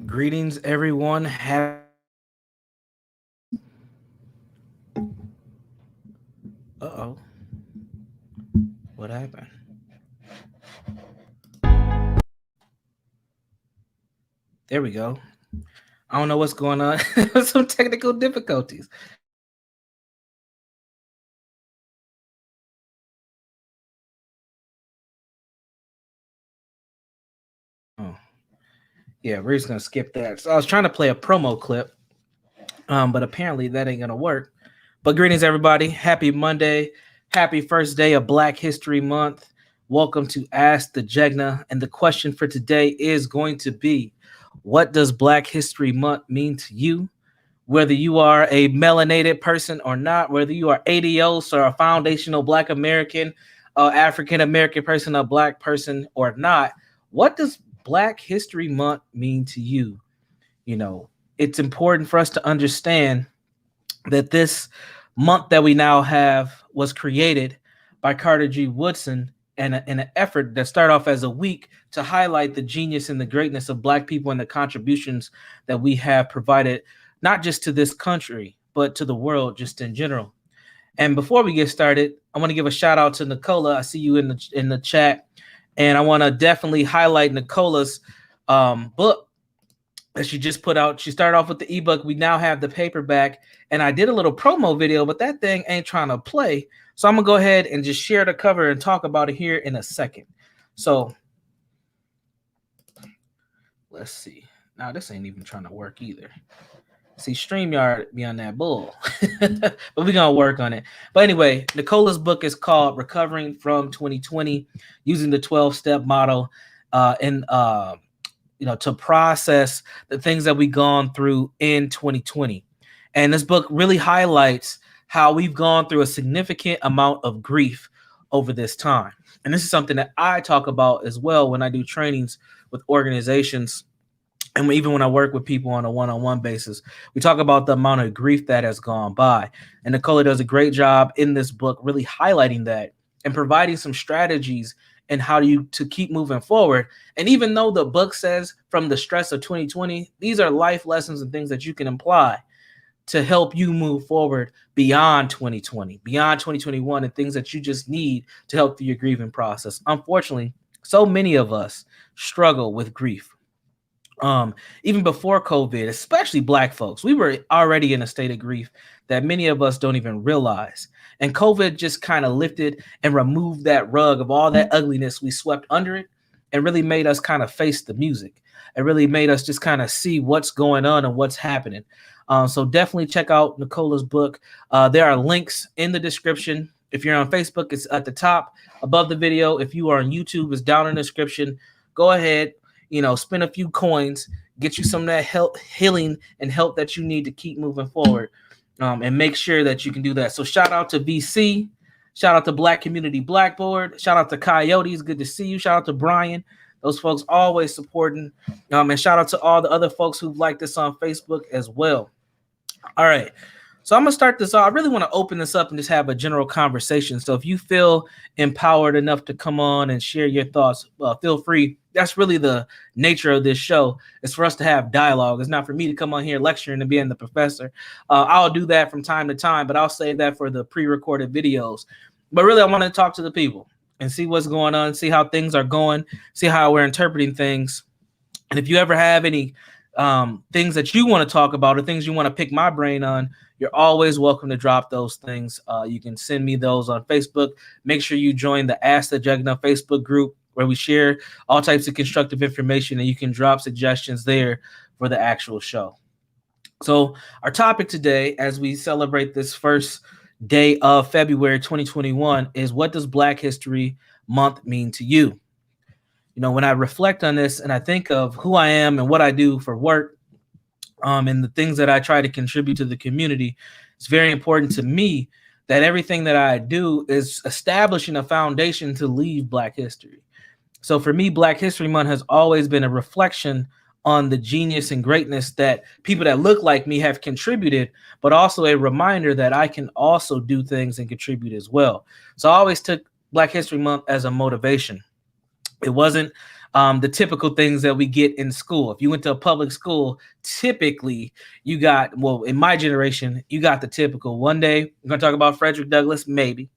Greetings, everyone. Uh-oh. What happened? There we go. I don't know what's going on. Some technical difficulties. Oh, yeah, we're just gonna skip that. So I was trying to play a promo clip, but apparently that ain't gonna work. But greetings, everybody. Happy Monday. Happy first day of Black History Month. Welcome to Ask the Jegna. And the question for today is going to be, what does Black History Month mean to you? Whether you are a melanated person or not, whether you are ADOS or a foundational Black American, African American person, a Black person or not, what does Black History Month mean to you? You know, it's important for us to understand that this month that we now have was created by Carter G. Woodson and in an effort that started off as a week to highlight the genius and the greatness of Black people and the contributions that we have provided, not just to this country, but to the world just in general. And before we get started, I want to give a shout out to Nicola. I see you in the chat, and I want to definitely highlight Nicola's book that she just put out. She started off with the ebook. We now have the paperback, and I did a little promo video, but that thing ain't trying to play. So I'm gonna go ahead and just share the cover and talk about it here in a second. So let's see. Now this ain't even trying to work either. See, StreamYard be on that bull, but we're gonna work on it. But anyway, Nicola's book is called "Recovering from 2020: Using the 12-Step Model," and to process the things that we've gone through in 2020. And this book really highlights how we've gone through a significant amount of grief over this time. And this is something that I talk about as well when I do trainings with organizations. And even when I work with people on a one-on-one basis, we talk about the amount of grief that has gone by. And Nicola does a great job in this book really highlighting that and providing some strategies and how to keep moving forward. And even though the book says from the stress of 2020, these are life lessons and things that you can apply to help you move forward beyond 2020, beyond 2021, and things that you just need to help through your grieving process. Unfortunately, so many of us struggle with grief. Even before COVID, especially Black folks, we were already in a state of grief that many of us don't even realize. And COVID just kind of lifted and removed that rug of all that ugliness we swept under it and really made us kind of face the music. It really made us just kind of see what's going on and what's happening. So definitely check out Nicola's book. There are links in the description. If you're on Facebook, it's at the top above the video. If you are on YouTube, it's down in the description. Go ahead, spend a few coins, get you some of that help, healing and help that you need to keep moving forward, and make sure that you can do that. So shout out to VC, shout out to Black Community Blackboard, shout out to Coyotes, good to see you, shout out to Brian, those folks always supporting, and shout out to all the other folks who've liked this on Facebook as well. All right. So I'm going to start this off. I really want to open this up and just have a general conversation. So if you feel empowered enough to come on and share your thoughts, feel free. That's really the nature of this show. It's for us to have dialogue. It's not for me to come on here lecturing and being the professor. I'll do that from time to time, but I'll save that for the pre-recorded videos. But really, I want to talk to the people and see what's going on, see how things are going, see how we're interpreting things. And if you ever have any things that you want to talk about or things you want to pick my brain on, you're always welcome to drop those things. You can send me those on Facebook. Make sure you join the Ask the Jagna Facebook group where we share all types of constructive information, and you can drop suggestions there for the actual show. So our topic today, as we celebrate this first day of February 2021, is what does Black History Month mean to you? When I reflect on this and I think of who I am and what I do for work, and the things that I try to contribute to the community, it's very important to me that everything that I do is establishing a foundation to leave Black history. So for me, Black History Month has always been a reflection on the genius and greatness that people that look like me have contributed, but also a reminder that I can also do things and contribute as well. So I always took Black History Month as a motivation. It wasn't the typical things that we get in school. If you went to a public school, typically you got, well, in my generation, you got the typical. One day we're going to talk about Frederick Douglass, maybe.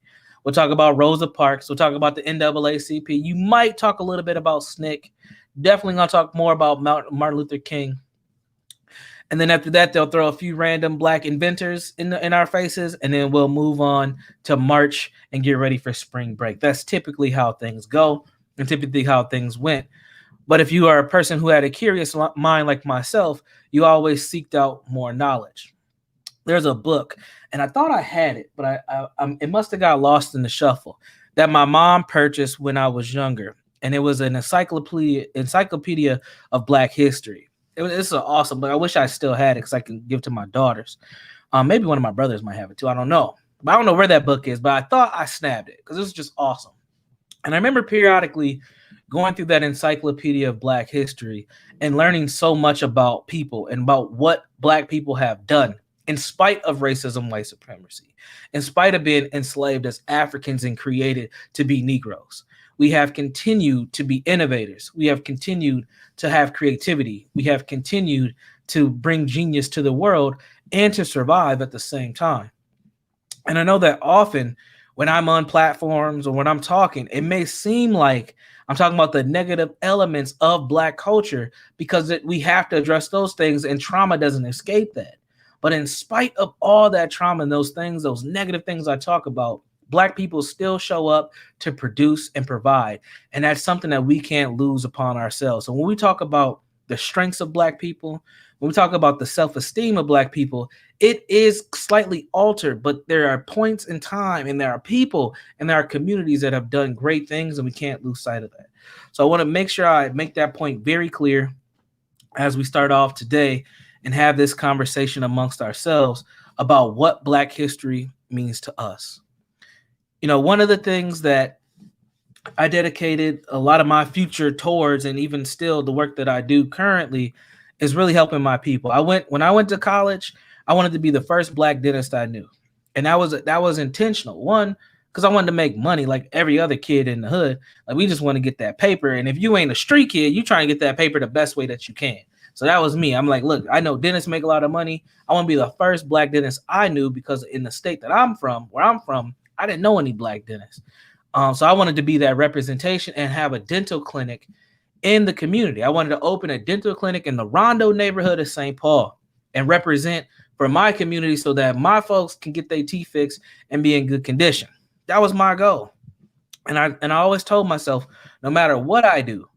We'll talk about Rosa Parks. We'll talk about the NAACP. You might talk a little bit about SNCC. Definitely going to talk more about Martin Luther King. And then after that, they'll throw a few random Black inventors in our faces, and then we'll move on to March and get ready for spring break. That's typically how things go and typically how things went. But if you are a person who had a curious mind like myself, you always seeked out more knowledge. There's a book, and I thought I had it, but it must have got lost in the shuffle, that my mom purchased when I was younger. And it was an encyclopedia of Black history. It's an awesome book. I wish I still had it because I can give to my daughters. Maybe one of my brothers might have it too. I don't know. But I don't know where that book is, but I thought I snapped it because it was just awesome. And I remember periodically going through that encyclopedia of Black history and learning so much about people and about what Black people have done in spite of racism, white supremacy, in spite of being enslaved as Africans and created to be Negroes. We have continued to be innovators. We have continued to have creativity. We have continued to bring genius to the world and to survive at the same time. And I know that often when I'm on platforms or when I'm talking, it may seem like I'm talking about the negative elements of Black culture because we have to address those things, and trauma doesn't escape that. But in spite of all that trauma and those things, those negative things I talk about, Black people still show up to produce and provide. And that's something that we can't lose upon ourselves. So when we talk about the strengths of Black people, when we talk about the self-esteem of Black people, it is slightly altered, but there are points in time and there are people and there are communities that have done great things, and we can't lose sight of that. So I want to make sure I make that point very clear as we start off today and have this conversation amongst ourselves about what Black history means to us. You know, one of the things that I dedicated a lot of my future towards, and even still the work that I do currently, is really helping my people. When I went to college, I wanted to be the first Black dentist I knew. And that was intentional. One, because I wanted to make money like every other kid in the hood. Like, we just want to get that paper. And if you ain't a street kid, you trying to get that paper the best way that you can. So that was me. I'm like, look, I know dentists make a lot of money. I want to be the first Black dentist I knew, because in the state that I'm from, where I'm from, I didn't know any Black dentists. So I wanted to be that representation and have a dental clinic in the community. I wanted to open a dental clinic in the Rondo neighborhood of St. Paul and represent for my community so that my folks can get their teeth fixed and be in good condition. That was my goal. And I always told myself, no matter what I do,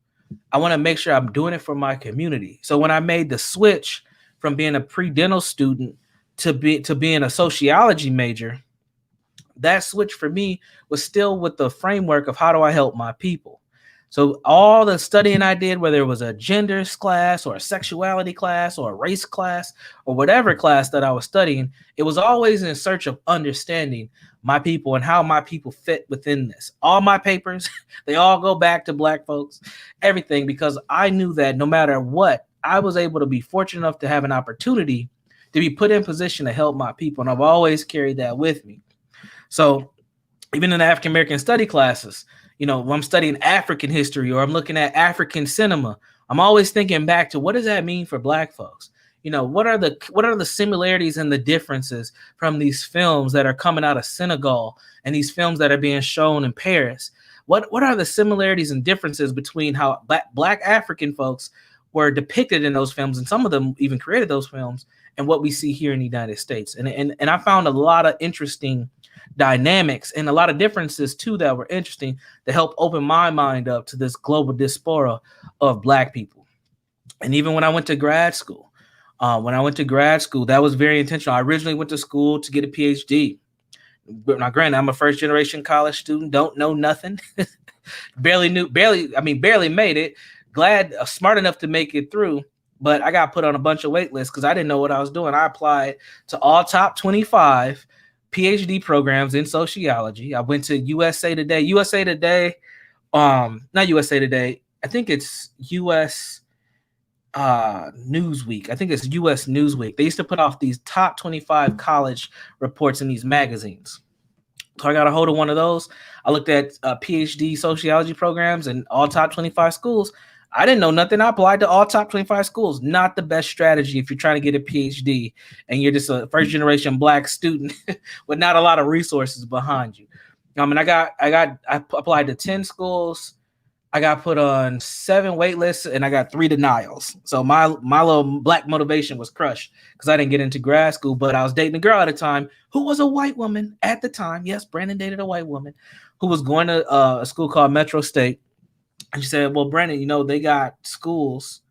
I want to make sure I'm doing it for my community. So when I made the switch from being a pre-dental student to being a sociology major, that switch for me was still with the framework of how do I help my people. So all the studying I did, whether it was a genders class or a sexuality class or a race class or whatever class that I was studying, it was always in search of understanding my people and how my people fit within this. All my papers, they all go back to Black folks, everything, because I knew that no matter what, I was able to be fortunate enough to have an opportunity to be put in position to help my people. And I've always carried that with me. So even in the African American study classes, you know, when I'm studying African history or I'm looking at African cinema, I'm always thinking back to what does that mean for Black folks? You know, what are the similarities and the differences from these films that are coming out of Senegal and these films that are being shown in Paris? What are the similarities and differences between how Black African folks were depicted in those films, and some of them even created those films, and what we see here in the United States? And I found a lot of interesting dynamics and a lot of differences too that were interesting to help open my mind up to this global diaspora of Black people. And even when I went to grad school, that was very intentional. I originally went to school to get a PhD. Now, granted, I'm a first generation college student, don't know nothing, barely made it. Smart enough to make it through, but I got put on a bunch of wait lists because I didn't know what I was doing. I applied to all top 25 PhD programs in sociology. I went to USA Today. Not USA Today. I think it's US Newsweek. I think it's US Newsweek. They used to put off these top 25 college reports in these magazines. So I got a hold of one of those. I looked at PhD sociology programs and all top 25 schools. I didn't know nothing. I applied to all top 25 schools. Not the best strategy if you're trying to get a PhD and you're just a first generation Black student with not a lot of resources behind you. And I applied to 10 schools. I got put on 7 wait lists and I got 3 denials. So my little Black motivation was crushed because I didn't get into grad school, but I was dating a girl at the time who was a white woman at the time. Yes, Brandon dated a white woman who was going to a school called Metro State. And she said, well, Brandon, they got schools.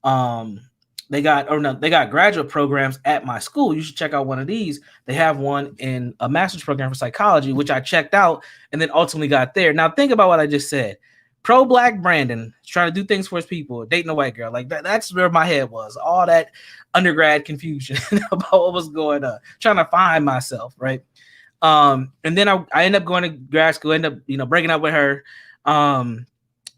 They got graduate programs at my school. You should check out one of these. They have one in a master's program for psychology, which I checked out and then ultimately got there. Now think about what I just said. Pro-Black Brandon trying to do things for his people, dating a white girl. Like that's where my head was. All that undergrad confusion about what was going on, trying to find myself, right? And then I ended up going to grad school, ended up, breaking up with her.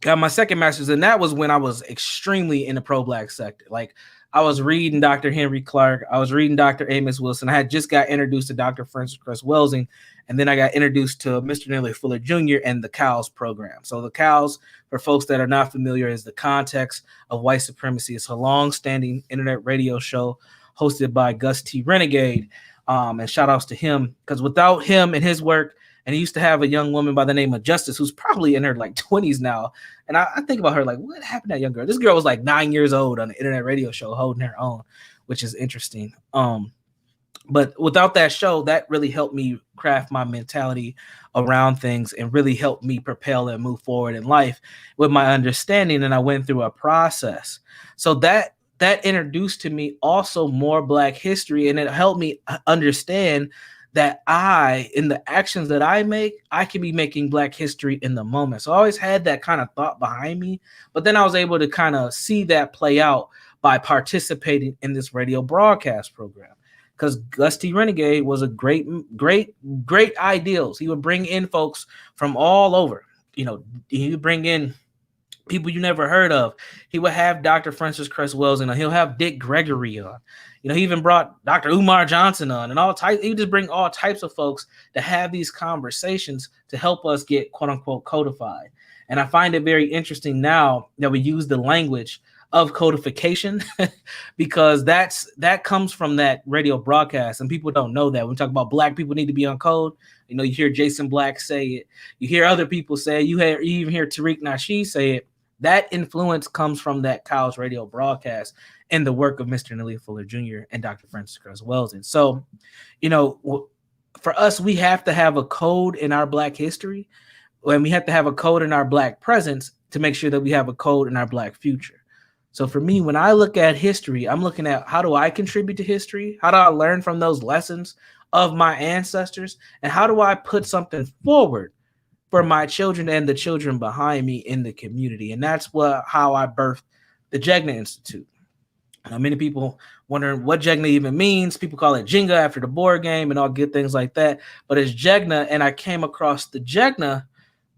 Got my second master's, and that was when I was extremely in the pro-Black sector. Like I was reading Dr. Henry Clark, I was reading Dr. Amos Wilson. I had just got introduced to Dr. Francis Cress Welsing, and then I got introduced to Mr. Neely Fuller Jr. and the COWS program. So the COWS, for folks that are not familiar, is the Context of White Supremacy. It's a long-standing internet radio show hosted by Gus T. Renegade. And shout outs to him, because without him and his work, and he used to have a young woman by the name of Justice, who's probably in her like 20s now. And I think about her like, what happened to that young girl? This girl was like 9 years old on an internet radio show holding her own, which is interesting. But without that show, that really helped me craft my mentality around things and really helped me propel and move forward in life with my understanding. And I went through a process. So that introduced to me also more Black history, and it helped me understand that in the actions that I make, I can be making Black history in the moment. So I always had that kind of thought behind me, but then I was able to kind of see that play out by participating in this radio broadcast program. Because Gus T. Renegade was a great ideals. He would bring in folks from all over. He would bring in people you never heard of. He would have Dr. Francis Cress Welsing on. He'll have Dick Gregory on. He even brought Dr. Umar Johnson on, and all types. He would just bring all types of folks to have these conversations to help us get quote unquote codified. And I find it very interesting now that we use the language of codification because that comes from that radio broadcast, and people don't know that. When we talk about Black people need to be on code, you hear Jason Black say it, you hear other people say it, you even hear Tariq Nasheed say it. That influence comes from that COWS radio broadcast and the work of Mr. Neely Fuller Jr. and Dr. Francis Cress Welsing. So, for us, we have to have a code in our Black history, and we have to have a code in our Black presence to make sure that we have a code in our Black future. So for me, when I look at history, I'm looking at how do I contribute to history? How do I learn from those lessons of my ancestors? And how do I put something forward for my children and the children behind me in the community? And that's how I birthed the Jegna Institute. Many people wondering what Jegna even means. People call it Jenga after the board game and all good things like that. But it's Jegna, and I came across the Jegna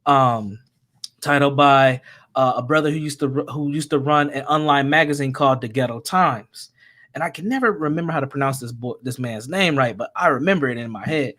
title by a brother who used to run an online magazine called The Ghetto Times. And I can never remember how to pronounce this man's name right, but I remember it in my head.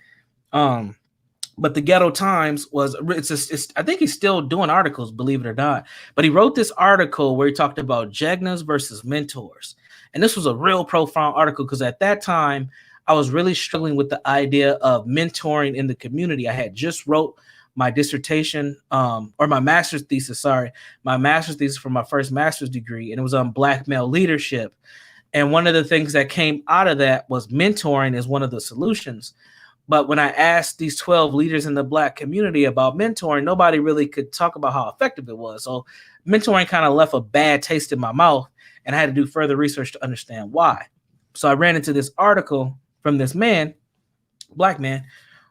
But the Ghetto Times I think he's still doing articles, believe it or not. But he wrote this article where he talked about Jegnas versus mentors. And this was a real profound article because at that time, I was really struggling with the idea of mentoring in the community. I had just wrote my dissertation or my master's thesis for my first master's degree, and it was on Black male leadership. And one of the things that came out of that was mentoring is one of the solutions. But when I asked these 12 leaders in the Black community about mentoring, nobody really could talk about how effective it was. So mentoring kind of left a bad taste in my mouth, and I had to do further research to understand why. So I ran into this article from this man, Black man,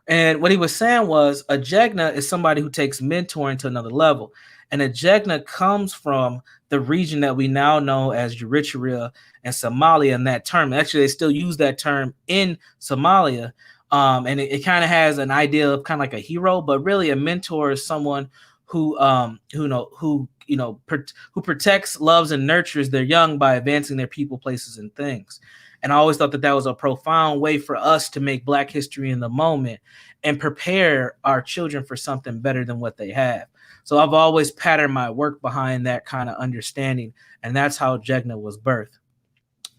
and what he was saying was a Jegna is somebody who takes mentoring to another level. And a Jegna comes from the region that we now know as Eritrea and Somalia, and that term. Actually, they still use that term in Somalia. And it kind of has an idea of kind of like a hero, but really a mentor is someone who protects, loves, and nurtures their young by advancing their people, places, and things. And I always thought that was a profound way for us to make Black history in the moment and prepare our children for something better than what they have. So I've always patterned my work behind that kind of understanding, and that's how Jegna was birthed.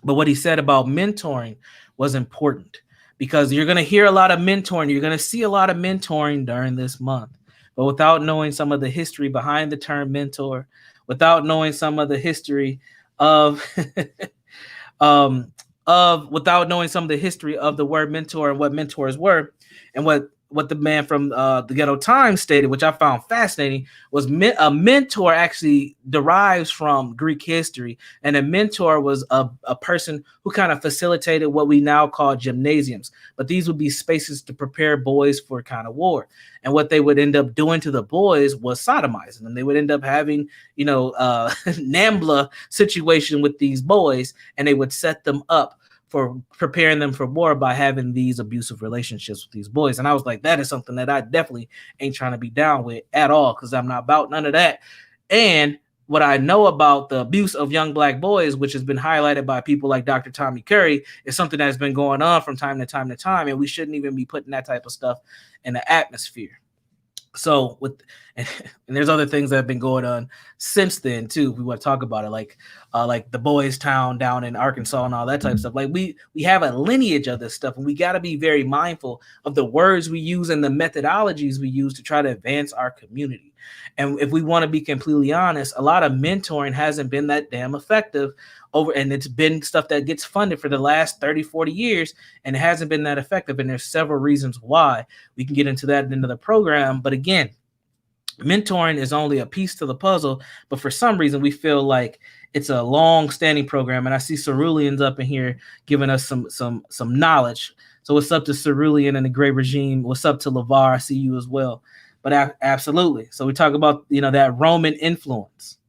But what he said about mentoring was important, because you're going to hear a lot of mentoring. You're going to see a lot of mentoring during this month. But without knowing some of the history behind the term mentor, without knowing some of the history of without knowing some of the history of the word mentor and what mentors were, and what the man from the Ghetto Times stated, which I found fascinating, was a mentor actually derives from Greek history, and a mentor was a person who kind of facilitated what we now call gymnasiums, but these would be spaces to prepare boys for kind of war. And what they would end up doing to the boys was sodomizing them. They would end up having, NAMBLA situation with these boys, and they would set them up for preparing them for war by having these abusive relationships with these boys. And I was like, that is something that I definitely ain't trying to be down with at all, because I'm not about none of that. And what I know about the abuse of young Black boys, which has been highlighted by people like Dr. Tommy Curry, is something that's been going on from time to time, and we shouldn't even be putting that type of stuff in the atmosphere. So and there's other things that have been going on since then too. We want to talk about it, like the Boys Town down in Arkansas and all that type of stuff. Like we have a lineage of this stuff, and we got to be very mindful of the words we use and the methodologies we use to try to advance our community. And if we want to be completely honest, a lot of mentoring hasn't been that damn effective and it's been stuff that gets funded for the last 30, 40 years, and it hasn't been that effective. And there's several reasons why. We can get into that at the end of the program. But again, mentoring is only a piece to the puzzle, but for some reason we feel like it's a long-standing program. And I see Cerulean's up in here giving us some knowledge. So what's up to Cerulean and the Great Regime? What's up to LeVar? I see you as well. But absolutely. So we talk about, that Roman influence.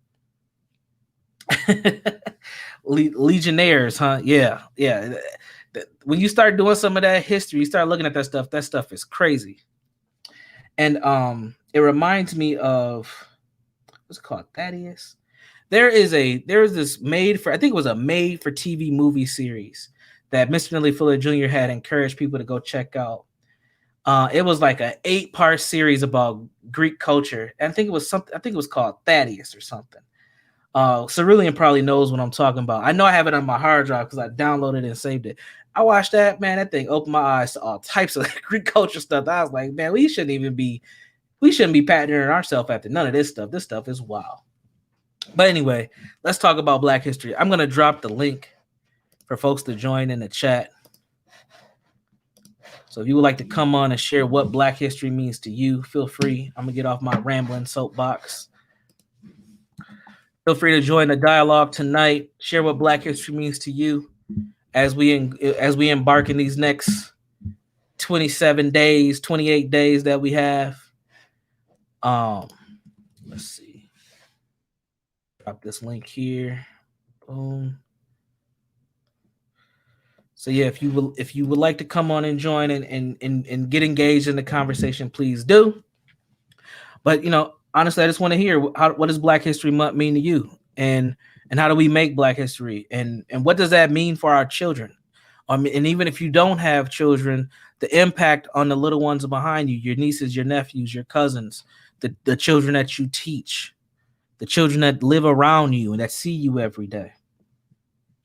Legionnaires, huh? Yeah. When you start doing some of that history, you start looking at that stuff is crazy. And it reminds me of, what's it called, Thaddeus? There's this made for TV movie series that Mr. Nelly Fuller Jr. had encouraged people to go check out. It was like an 8-part series about Greek culture. And I think it was called Thaddeus or something. Cerulean probably knows what I'm talking about. I know I have it on my hard drive because I downloaded it and saved it. I watched that, man. That thing opened my eyes to all types of Greek culture stuff. I was like, man, we shouldn't be patterning ourselves after none of this stuff. This stuff is wild. But anyway, let's talk about Black history. I'm gonna drop the link for folks to join in the chat. So if you would like to come on and share what Black history means to you, feel free. I'm gonna get off my rambling soapbox. Feel free to join the dialogue tonight. Share what Black history means to you as we embark in these next 28 days that we have. Let's see. Drop this link here. Boom. So yeah, if you would like to come on and join and get engaged in the conversation, please do. But honestly, I just want to hear what does Black History Month mean to you, and how do we make Black history, and what does that mean for our children? And even if you don't have children, the impact on the little ones behind you, your nieces, your nephews, your cousins, the children that you teach, the children that live around you and that see you every day.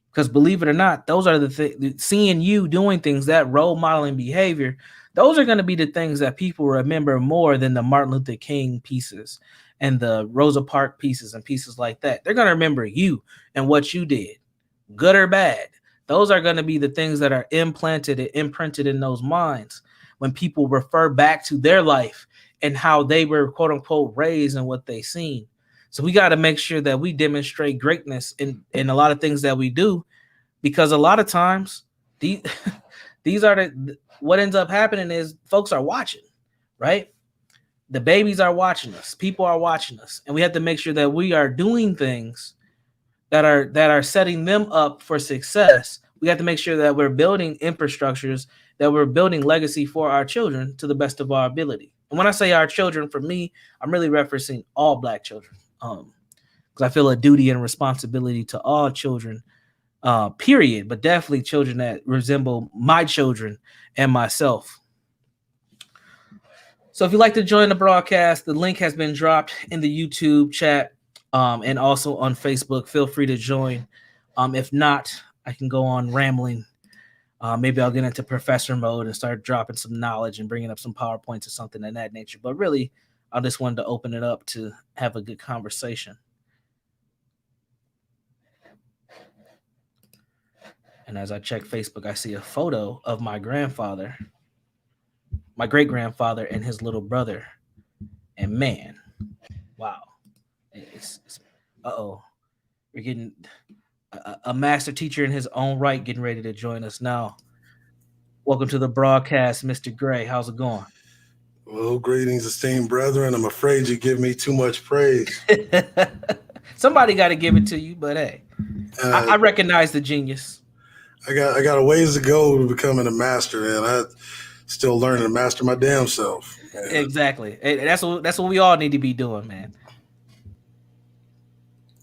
Because believe it or not, those are the things, seeing you doing things, that role modeling behavior, those are going to be the things that people remember more than the Martin Luther King pieces and the Rosa Parks pieces and pieces like that. They're going to remember you and what you did, good or bad. Those are going to be the things that are implanted and imprinted in those minds when people refer back to their life and how they were, quote unquote, raised and what they seen. So we got to make sure that we demonstrate greatness in a lot of things that we do, because a lot of times these are what ends up happening is folks are watching, right? The babies are watching us, people are watching us, and we have to make sure that we are doing things that are setting them up for success. We have to make sure that we're building infrastructures, that we're building legacy for our children to the best of our ability. And when I say our children, for me, I'm really referencing all Black children. Because I feel a duty and responsibility to all children, period, but definitely children that resemble my children and myself. So if you'd like to join the broadcast, the link has been dropped in the YouTube chat and also on Facebook. Feel free to join. If not, I can go on rambling. Maybe I'll get into professor mode and start dropping some knowledge and bringing up some PowerPoints or something in that nature. But really, I just wanted to open it up to have a good conversation. And as I check Facebook, I see a photo of my grandfather, my great-grandfather, and his little brother. And man, wow. Uh-oh. We're getting a master teacher in his own right getting ready to join us now. Welcome to the broadcast, Mr. Gray. How's it going? Well, greetings, esteemed brethren. I'm afraid you give me too much praise. Somebody got to give it to you, but hey, I recognize the genius. I got a ways to go to becoming a master, and I'm still learning to master my damn self. Man. Exactly. That's what we all need to be doing, man.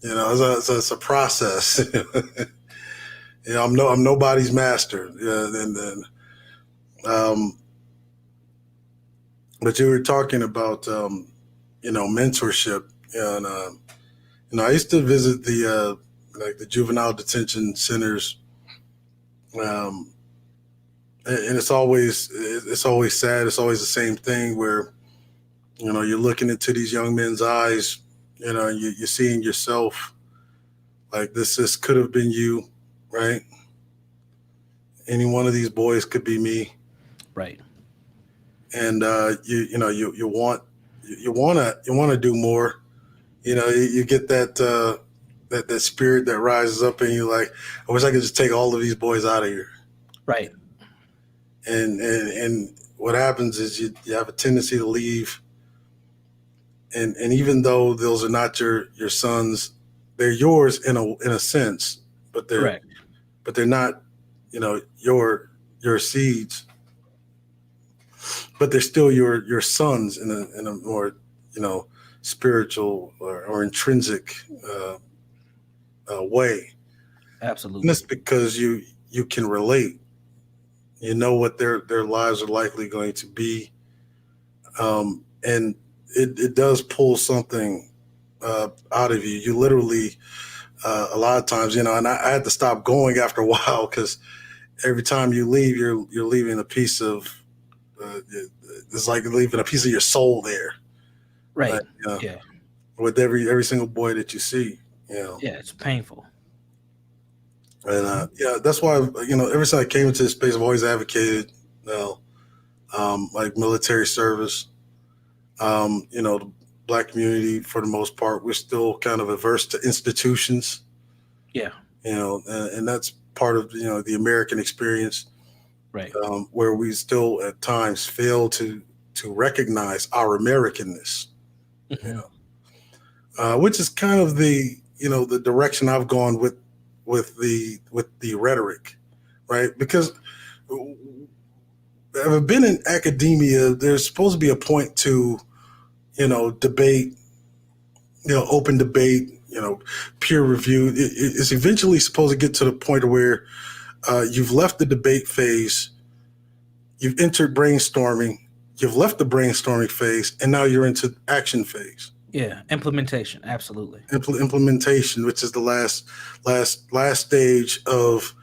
You know, it's a process. You know, I'm nobody's master. But you were talking about mentorship, and I used to visit the juvenile detention centers. And it's always sad. It's always the same thing where, you're looking into these young men's eyes, and you're seeing yourself like this could have been you, right? Any one of these boys could be me. Right. And you want to do more. You get that spirit that rises up in you, like, I wish I could just take all of these boys out of here. Right. And what happens is you have a tendency to leave. And even though those are not your sons, they're yours in a sense, but they're correct. But they're not, your seeds. But they're still your sons in a more, spiritual or intrinsic way. Absolutely. And that's because you can relate. You know what their lives are likely going to be. And it does pull something out of you. You literally, a lot of times, and I had to stop going after a while, because every time you leave, you're leaving a piece of, it's like leaving a piece of your soul there. Right. Yeah. With every single boy that you see, Yeah, it's painful. And that's why, ever since I came into this space, I've always advocated, like military service. The Black community, for the most part, we're still kind of averse to institutions. Yeah. And that's part of, the American experience. Right. Where we still at times fail to recognize our Americanness. Mm-hmm. Which is kind of the direction I've gone with the rhetoric, right? Because I've been in academia, there's supposed to be a point to, debate, open debate, peer review. It's eventually supposed to get to the point where you've left the debate phase, you've entered brainstorming, you've left the brainstorming phase, and now you're into action phase. Yeah, implementation, absolutely. Implementation, which is the last stage of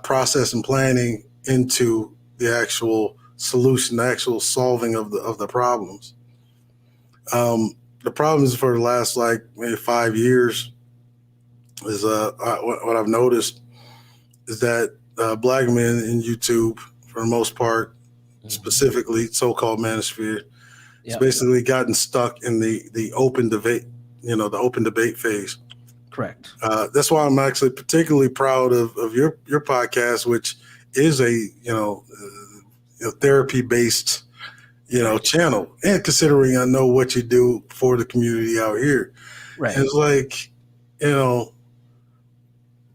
process and planning into the actual solution, the actual solving of the problems. The problems for the last maybe 5 years is what I've noticed is that Black men in YouTube, for the most part, mm-hmm. specifically so-called manosphere, it's basically gotten stuck in the open debate, the open debate phase. Correct. That's why I'm actually particularly proud of your podcast, which is a therapy-based channel. And considering I know what you do for the community out here, right? It's like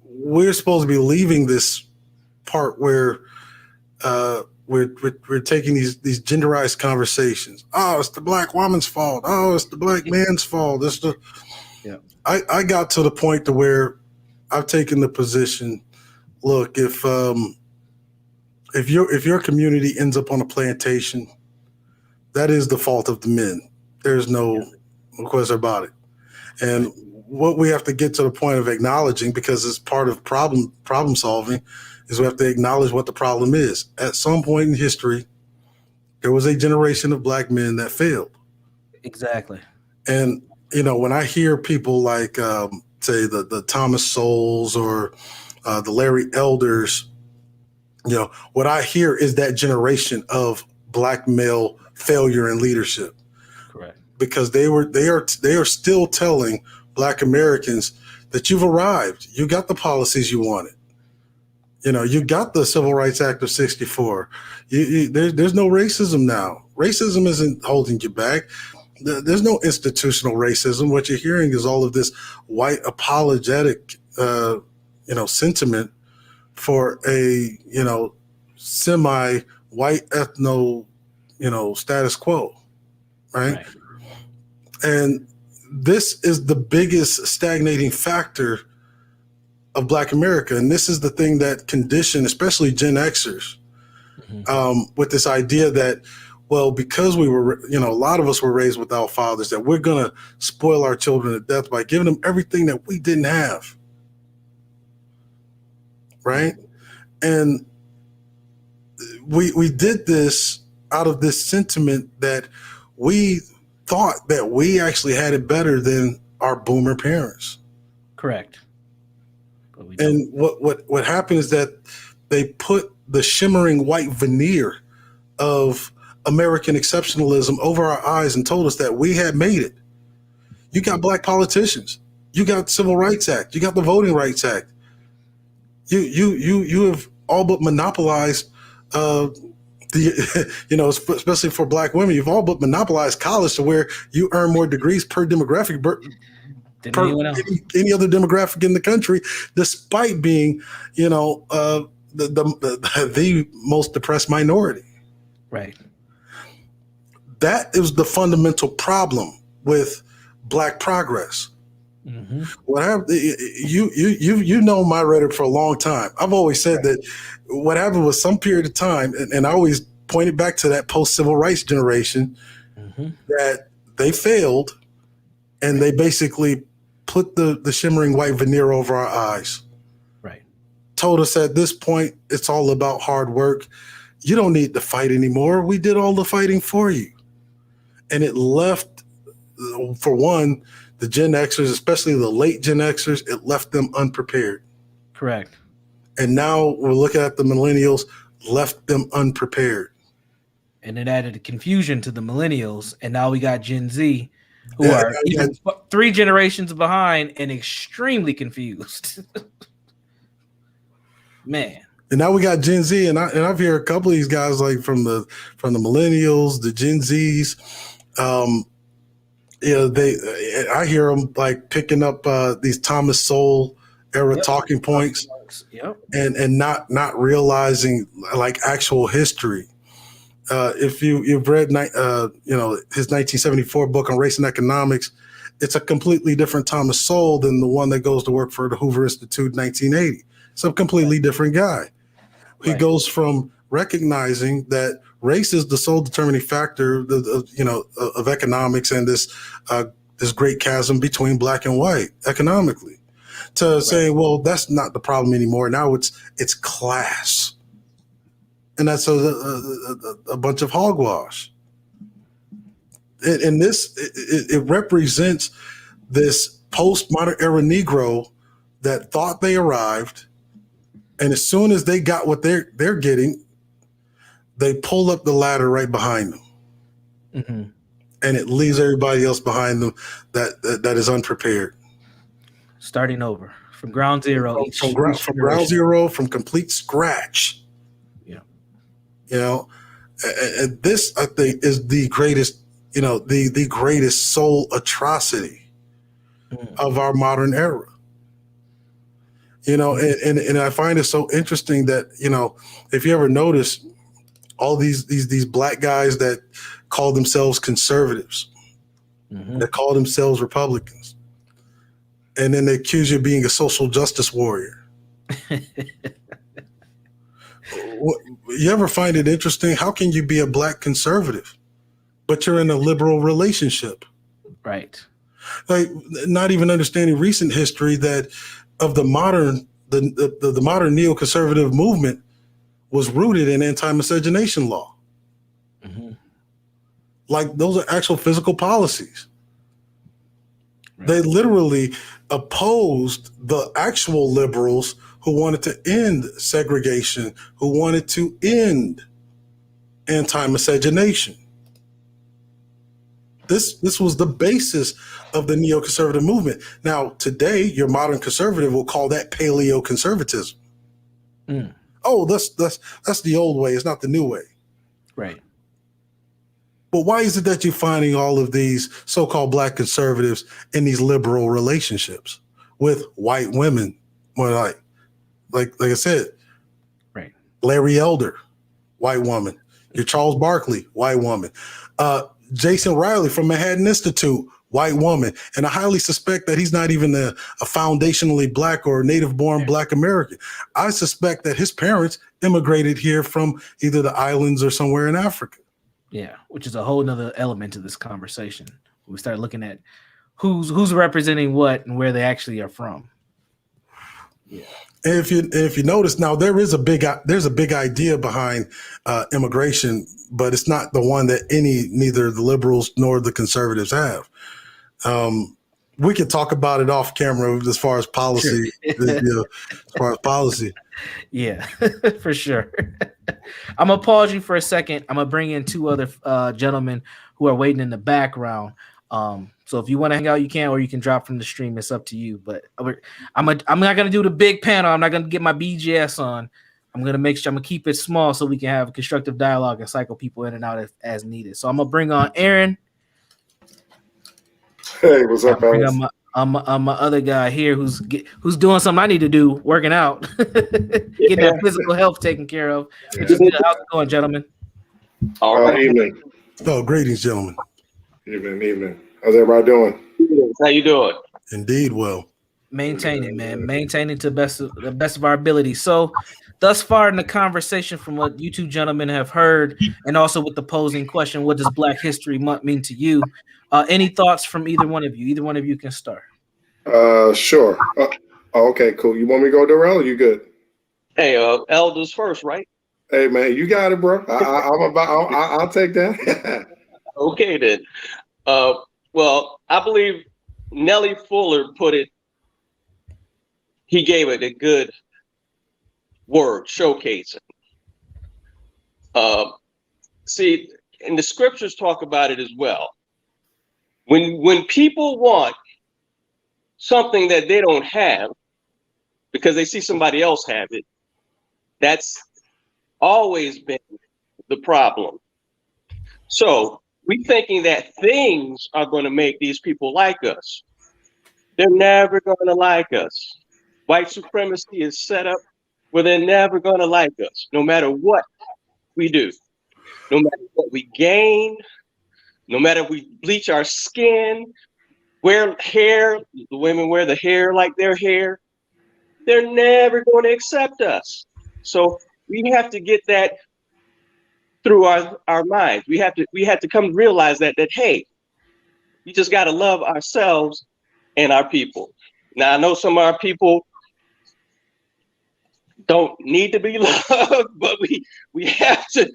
we're supposed to be leaving this part where we're taking these genderized conversations. Oh, it's the Black woman's fault. Oh, it's the Black man's fault. I got to the point to where I've taken the position. Look, if your community ends up on a plantation, that is the fault of the men. There's no question about it. And what we have to get to the point of acknowledging, because it's part of problem solving, is we have to acknowledge what the problem is. At some point in history, there was a generation of black men that failed. Exactly. And, when I hear people like, say, the Thomas Sowells or the Larry Elders, what I hear is that generation of black male failure in leadership. Correct. Because they are still telling black Americans that you've arrived. You got the policies you wanted. You got the Civil Rights Act of 64. There's no racism now. Racism isn't holding you back. There's no institutional racism. What you're hearing is all of this white apologetic, sentiment for a, semi-white ethno, status quo, right? And this is the biggest stagnating factor of Black America. And this is the thing that conditioned, especially Gen Xers, with this idea that, well, because we were, a lot of us were raised without fathers, that we're going to spoil our children to death by giving them everything that we didn't have. Right? And we did this out of this sentiment that we thought that we actually had it better than our boomer parents. Correct. And what happened is that they put the shimmering white veneer of American exceptionalism over our eyes and told us that we had made it. You got black politicians. You got the Civil Rights Act. You got the Voting Rights Act. You have all but monopolized especially for black women, you've all but monopolized college to where you earn more degrees per demographic than any other demographic in the country, despite being, the most depressed minority. Right. That is the fundamental problem with Black progress. Mm-hmm. What happened? You know my rhetoric for a long time. I've always said that what happened was some period of time, and I always pointed back to that post-civil rights generation, that they failed, and they basically put the shimmering white veneer over our eyes. Right. Told us at this point it's all about hard work. You don't need to fight anymore. We did all the fighting for you, and it left, for one, the Gen Xers, especially the late Gen Xers, it left them unprepared. Correct. And now we're looking at the millennials, left them unprepared. And it added a confusion to the millennials. And now we got Gen Z, who are even 3 generations behind and extremely confused. Man. And now we got Gen Z, and I've heard a couple of these guys, like from the millennials, the Gen Zs. I hear them like picking up these Thomas Sowell era talking points, and not realizing like actual history. If you've read his 1974 book on race and economics, it's a completely different Thomas Sowell than the one that goes to work for the Hoover Institute in 1980. It's a completely different guy. He goes from recognizing that race is the sole determining factor of economics and this great chasm between black and white economically, to saying, well, that's not the problem anymore. Now it's class. And that's a bunch of hogwash. And this, it represents this postmodern era Negro that thought they arrived. And as soon as they got what they're getting, they pull up the ladder right behind them. Mm-hmm. And it leaves everybody else behind them that is unprepared. Starting over from ground zero. From ground zero, from complete scratch. And this, I think, is the greatest, the greatest soul atrocity of our modern era. And I find it so interesting that, if you ever notice all these black guys that call themselves conservatives, that call themselves Republicans, and then they accuse you of being a social justice warrior. You ever find it interesting? How can you be a black conservative but you're in a liberal relationship. Right. Like, not even understanding recent history that of the modern neoconservative movement was rooted in anti-miscegenation law. Mm-hmm. Like, those are actual physical policies. Right. They literally opposed the actual liberals who wanted to end segregation, who wanted to end anti-miscegenation. This was the basis of the neoconservative movement. Now, today, your modern conservative will call that paleoconservatism. Mm. Oh, that's the old way. It's not the new way. Right. But why is it that you're finding all of these so-called black conservatives in these liberal relationships with white women? Well, like I said, right. Larry Elder, white woman. Your Charles Barkley, white woman. Jason Riley from Manhattan Institute, white woman. And I highly suspect that he's not even a foundationally black or native-born black American. I suspect that his parents immigrated here from either the islands or somewhere in Africa. Yeah, which is a whole nother element to this conversation. We start looking at who's representing what and where they actually are from. Yeah. And if you notice now, there's a big idea behind immigration, but it's not the one that neither the liberals nor the conservatives have. We can talk about it off camera as far as policy. Sure. As far as policy. Yeah, for sure. I'm gonna pause you for a second. I'm gonna bring in two other gentlemen who are waiting in the background. So if you want to hang out, you can, or you can drop from the stream. It's up to you. But I'm not gonna do the big panel. I'm not gonna get my BGS on. I'm gonna keep it small so we can have a constructive dialogue and cycle people in and out as needed. So I'm gonna bring on Aaron. Hey, what's up, Alex? I'm my other guy here who's doing something I need to do, working out, getting that physical health taken care of. How's it going, gentlemen? All right. Evening. Oh, greetings, gentlemen. Evening. How's everybody doing? How you doing? Indeed, well. Maintaining to the best of our ability. So, thus far in the conversation, from what you two gentlemen have heard, and also with the posing question, what does Black History Month mean to you? Any thoughts from either one of you? Either one of you can start. Sure. Okay, cool. You want me to go, Darrell, or you good? Hey, elders first, right? Hey, man, you got it, bro. I'll take that. Okay, then. Well, I believe Nellie Fuller put it. He gave it a good word, showcasing. See, and the scriptures talk about it as well. When people want something that they don't have because they see somebody else have it, that's always been the problem. So we thinking that things are going to make these people like us. They're never going to like us. White supremacy is set up where they're never going to like us, no matter what we do, no matter what we gain, no matter if we bleach our skin, wear hair, the women wear the hair like their hair, they're never going to accept us. So we have to get that through our minds. We have to come to realize that hey, you just got to love ourselves and our people. Now, I know some of our people don't need to be loved, but we have to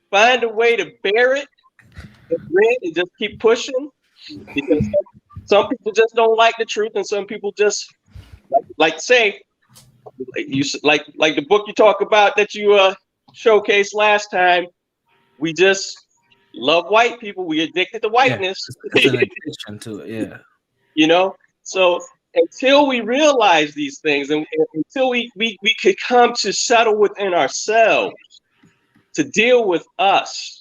find a way to bear it and just keep pushing, because some people just don't like the truth, and some people just like the book you talk about that you showcased last time. We just love white people. We addicted to whiteness. It's an addiction to it, yeah. You know, so until we realize these things, and until we could come to settle within ourselves to deal with us,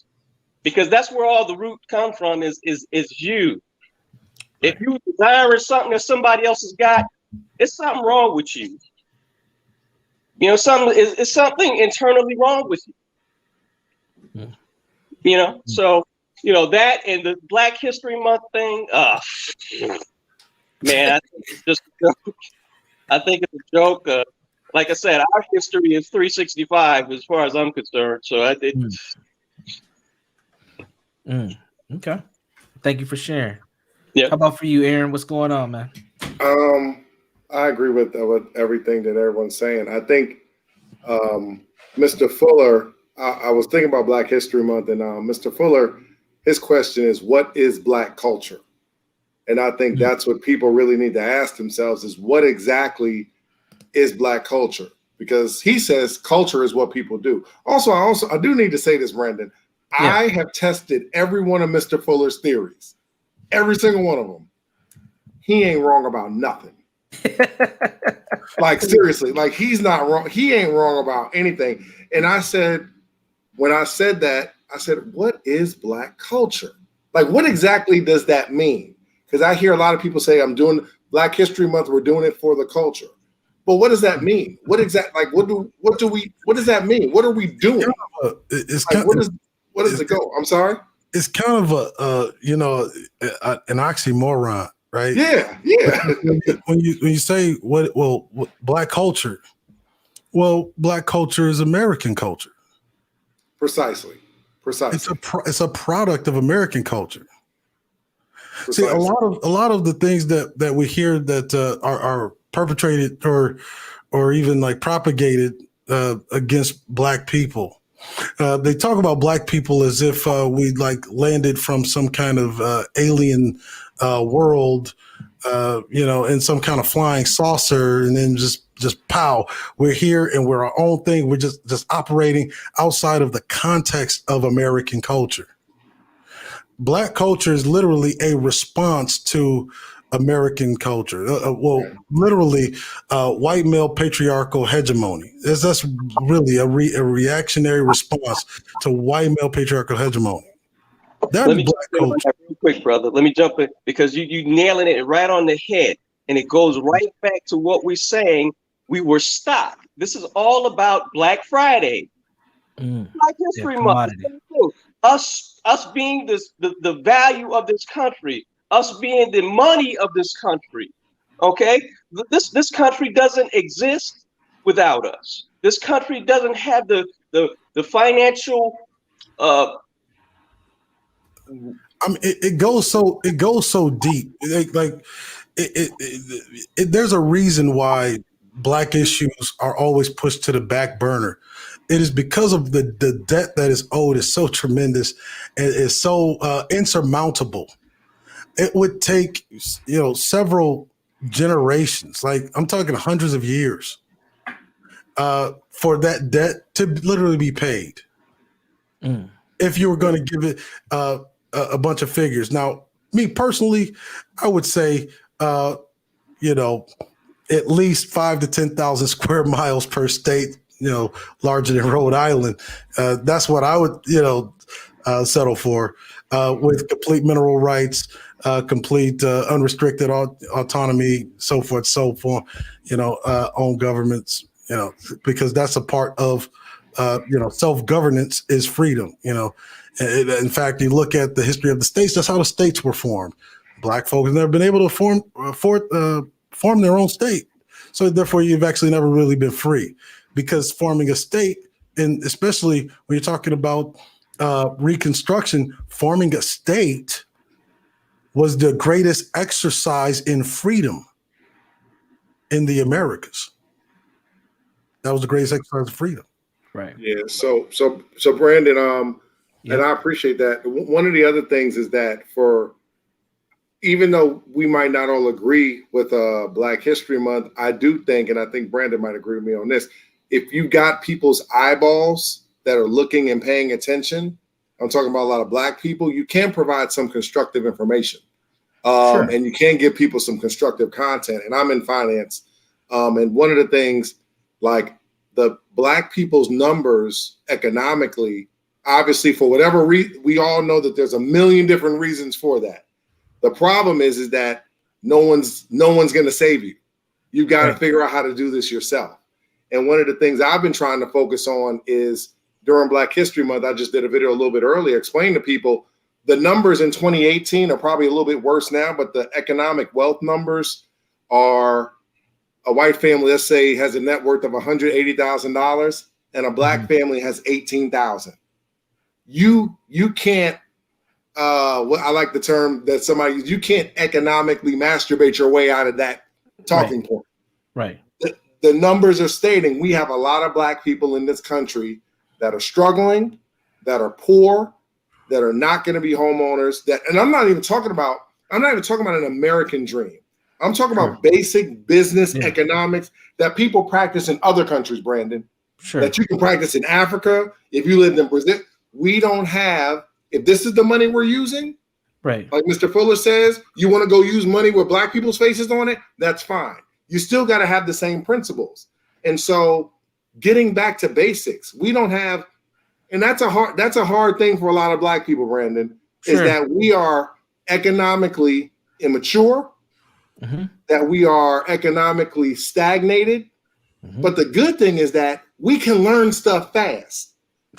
because that's where all the root come from is you. If you desire something that somebody else has got, it's something wrong with you. You know, it's something internally wrong with you. Yeah. You know, so you know that, and the Black History Month thing. Man, I think it's a joke. Like I said, our history is 365 as far as I'm concerned. So Okay. Thank you for sharing. Yeah. How about for you, Aaron? What's going on, man? I agree with everything that everyone's saying. I think Mr. Fuller, I was thinking about Black History Month, and Mr. Fuller, his question is, what is Black culture? And I think that's what people really need to ask themselves is, what exactly is Black culture? Because he says culture is what people do. Also, I do need to say this, Brandon. Yeah. I have tested every one of Mr. Fuller's theories, every single one of them. He ain't wrong about nothing. Like, seriously, like, he's not wrong. He ain't wrong about anything. And I said, when I said that, I said, what is Black culture? Like, what exactly does that mean? Because I hear a lot of people say, I'm doing Black History Month, we're doing it for the culture. But what does that mean? What exactly, like, what does that mean? What are we doing? What does it go? I'm sorry? It's kind of an oxymoron, right? Yeah. When you say what Black culture, Black culture is American culture. Precisely. It's a product of American culture. Precisely. See, a lot of the things that we hear that are perpetrated or even like propagated against Black people. They talk about Black people as if we like landed from some kind of alien world, in some kind of flying saucer, and then just pow, we're here and we're our own thing. We're just operating outside of the context of American culture. Black culture is literally a response to American culture. Literally, white male patriarchal hegemony. That's really a reactionary response to white male patriarchal hegemony. That is Black culture. Real quick, brother. Let me jump in because you nailing it right on the head, and it goes right back to what we're saying. We were stopped. This is all about Black Friday, Black History Month. Us being the value of this country, us being the money of this country. Okay, this country doesn't exist without us. This country doesn't have the financial. I mean, it goes so deep. There's a reason why Black issues are always pushed to the back burner. It is because of the debt that is owed is so tremendous and is so insurmountable. It would take several generations, like I'm talking hundreds of years, for that debt to literally be paid. If you were going to give it a bunch of figures. Now, me personally, I would say, at least 5,000 to 10,000 square miles per state, larger than Rhode Island. That's what I would, settle for, with complete mineral rights, complete unrestricted autonomy, so forth, own governments, because that's a part of, self-governance is freedom, In fact, you look at the history of the states, that's how the states were formed. Black folks have never been able to form their own state. So therefore, you've actually never really been free, because forming a state, and especially when you're talking about Reconstruction, forming a state was the greatest exercise in freedom in the Americas. That was the greatest exercise of freedom. Right. Yeah. So Brandon, and I appreciate that. One of the other things is that even though we might not all agree with Black History Month, I do think, and I think Brandon might agree with me on this, if you got people's eyeballs that are looking and paying attention, I'm talking about a lot of Black people, you can provide some constructive information. Sure. And you can give people some constructive content. And I'm in finance. And one of the things, like the Black people's numbers economically, obviously, for whatever reason, we all know that there's a million different reasons for that. The problem is that no one's going to save you. You've got to figure out how to do this yourself. And one of the things I've been trying to focus on is during Black History Month, I just did a video a little bit earlier, explaining to people the numbers in 2018 are probably a little bit worse now, but the economic wealth numbers are a white family, let's say, has a net worth of $180,000 and a Black family has $18,000. You can't I like the term that somebody used, you can't economically masturbate your way out of that talking point. Right. The numbers are stating we have a lot of Black people in this country that are struggling, that are poor, that are not going to be homeowners. And I'm not even talking about an American dream. I'm talking about basic business economics that people practice in other countries, Brandon. Sure. That you can practice in Africa. If you lived in Brazil, we don't have, if this is the money we're using, right? Like Mr. Fuller says, you want to go use money with Black people's faces on it, that's fine. You still got to have the same principles. And so getting back to basics, we don't have, and that's a hard thing for a lot of Black people, Brandon, is that we are economically immature, that we are economically stagnated. But the good thing is that we can learn stuff fast.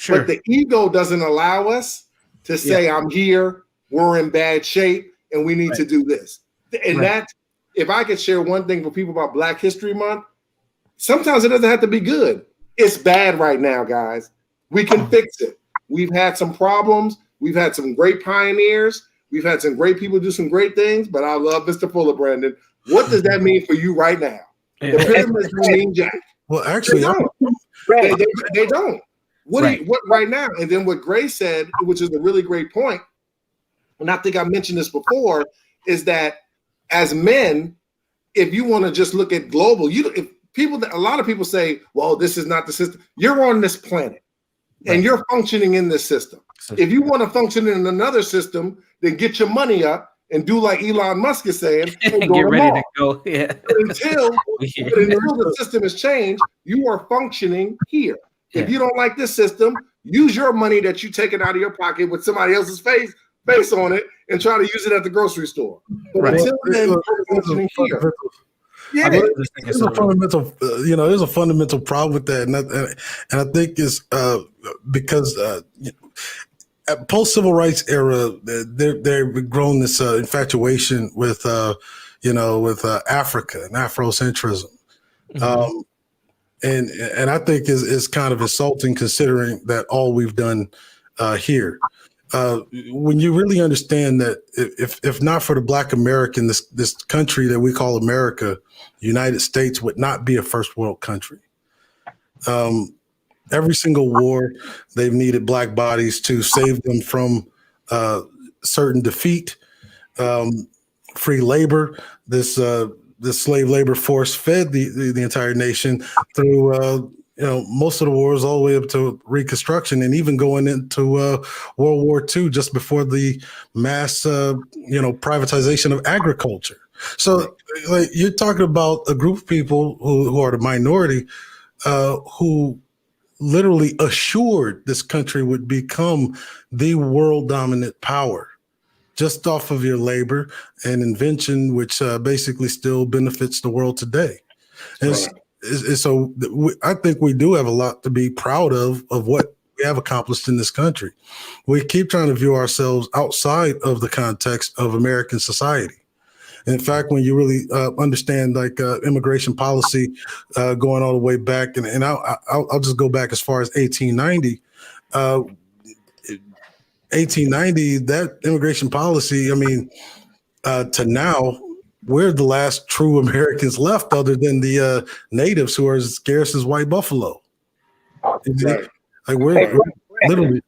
But the ego doesn't allow us to say, I'm here, we're in bad shape, and we need to do this. And that, if I could share one thing for people about Black History Month, sometimes it doesn't have to be good. It's bad right now, guys. We can fix it. We've had some problems. We've had some great pioneers. We've had some great people do some great things, but I love Mr. Fuller, Brandon. What does that mean for you right now? The pyramids don't mean jack. Well, actually, they don't. What right now? And then what Gray said, which is a really great point, and I think I mentioned this before, is that as men, if you want to just look at global, a lot of people say, well, this is not the system. You're on this planet and you're functioning in this system. If you want to function in another system, then get your money up and do like Elon Musk is saying, and get ready to go. Yeah. But until the system has changed, you are functioning here. If you don't like this system, use your money that you taken out of your pocket with somebody else's face on it and try to use it at the grocery store. But until then, you're functioning here. Yeah, there's a fundamental, there's a fundamental problem with that, and I think it's because post civil rights era, they've grown this infatuation with Africa and Afrocentrism, and I think is kind of insulting considering that all we've done here. When you really understand that if not for the Black American, this country that we call America, the United States would not be a first world country. Every single war, they've needed Black bodies to save them from certain defeat, free labor. This slave labor force fed the entire nation through most of the wars all the way up to Reconstruction, and even going into World War II, just before the mass privatization of agriculture. So like, you're talking about a group of people who are the minority who literally assured this country would become the world dominant power just off of your labor and invention, which basically still benefits the world today. And so I think we do have a lot to be proud of what we have accomplished in this country. We keep trying to view ourselves outside of the context of American society. And in fact, when you really understand like immigration policy going all the way back, and I'll just go back as far as 1890. 1890, that immigration policy, to now, we're the last true Americans left other than the natives who are as scarce as white buffalo. Like we're literally.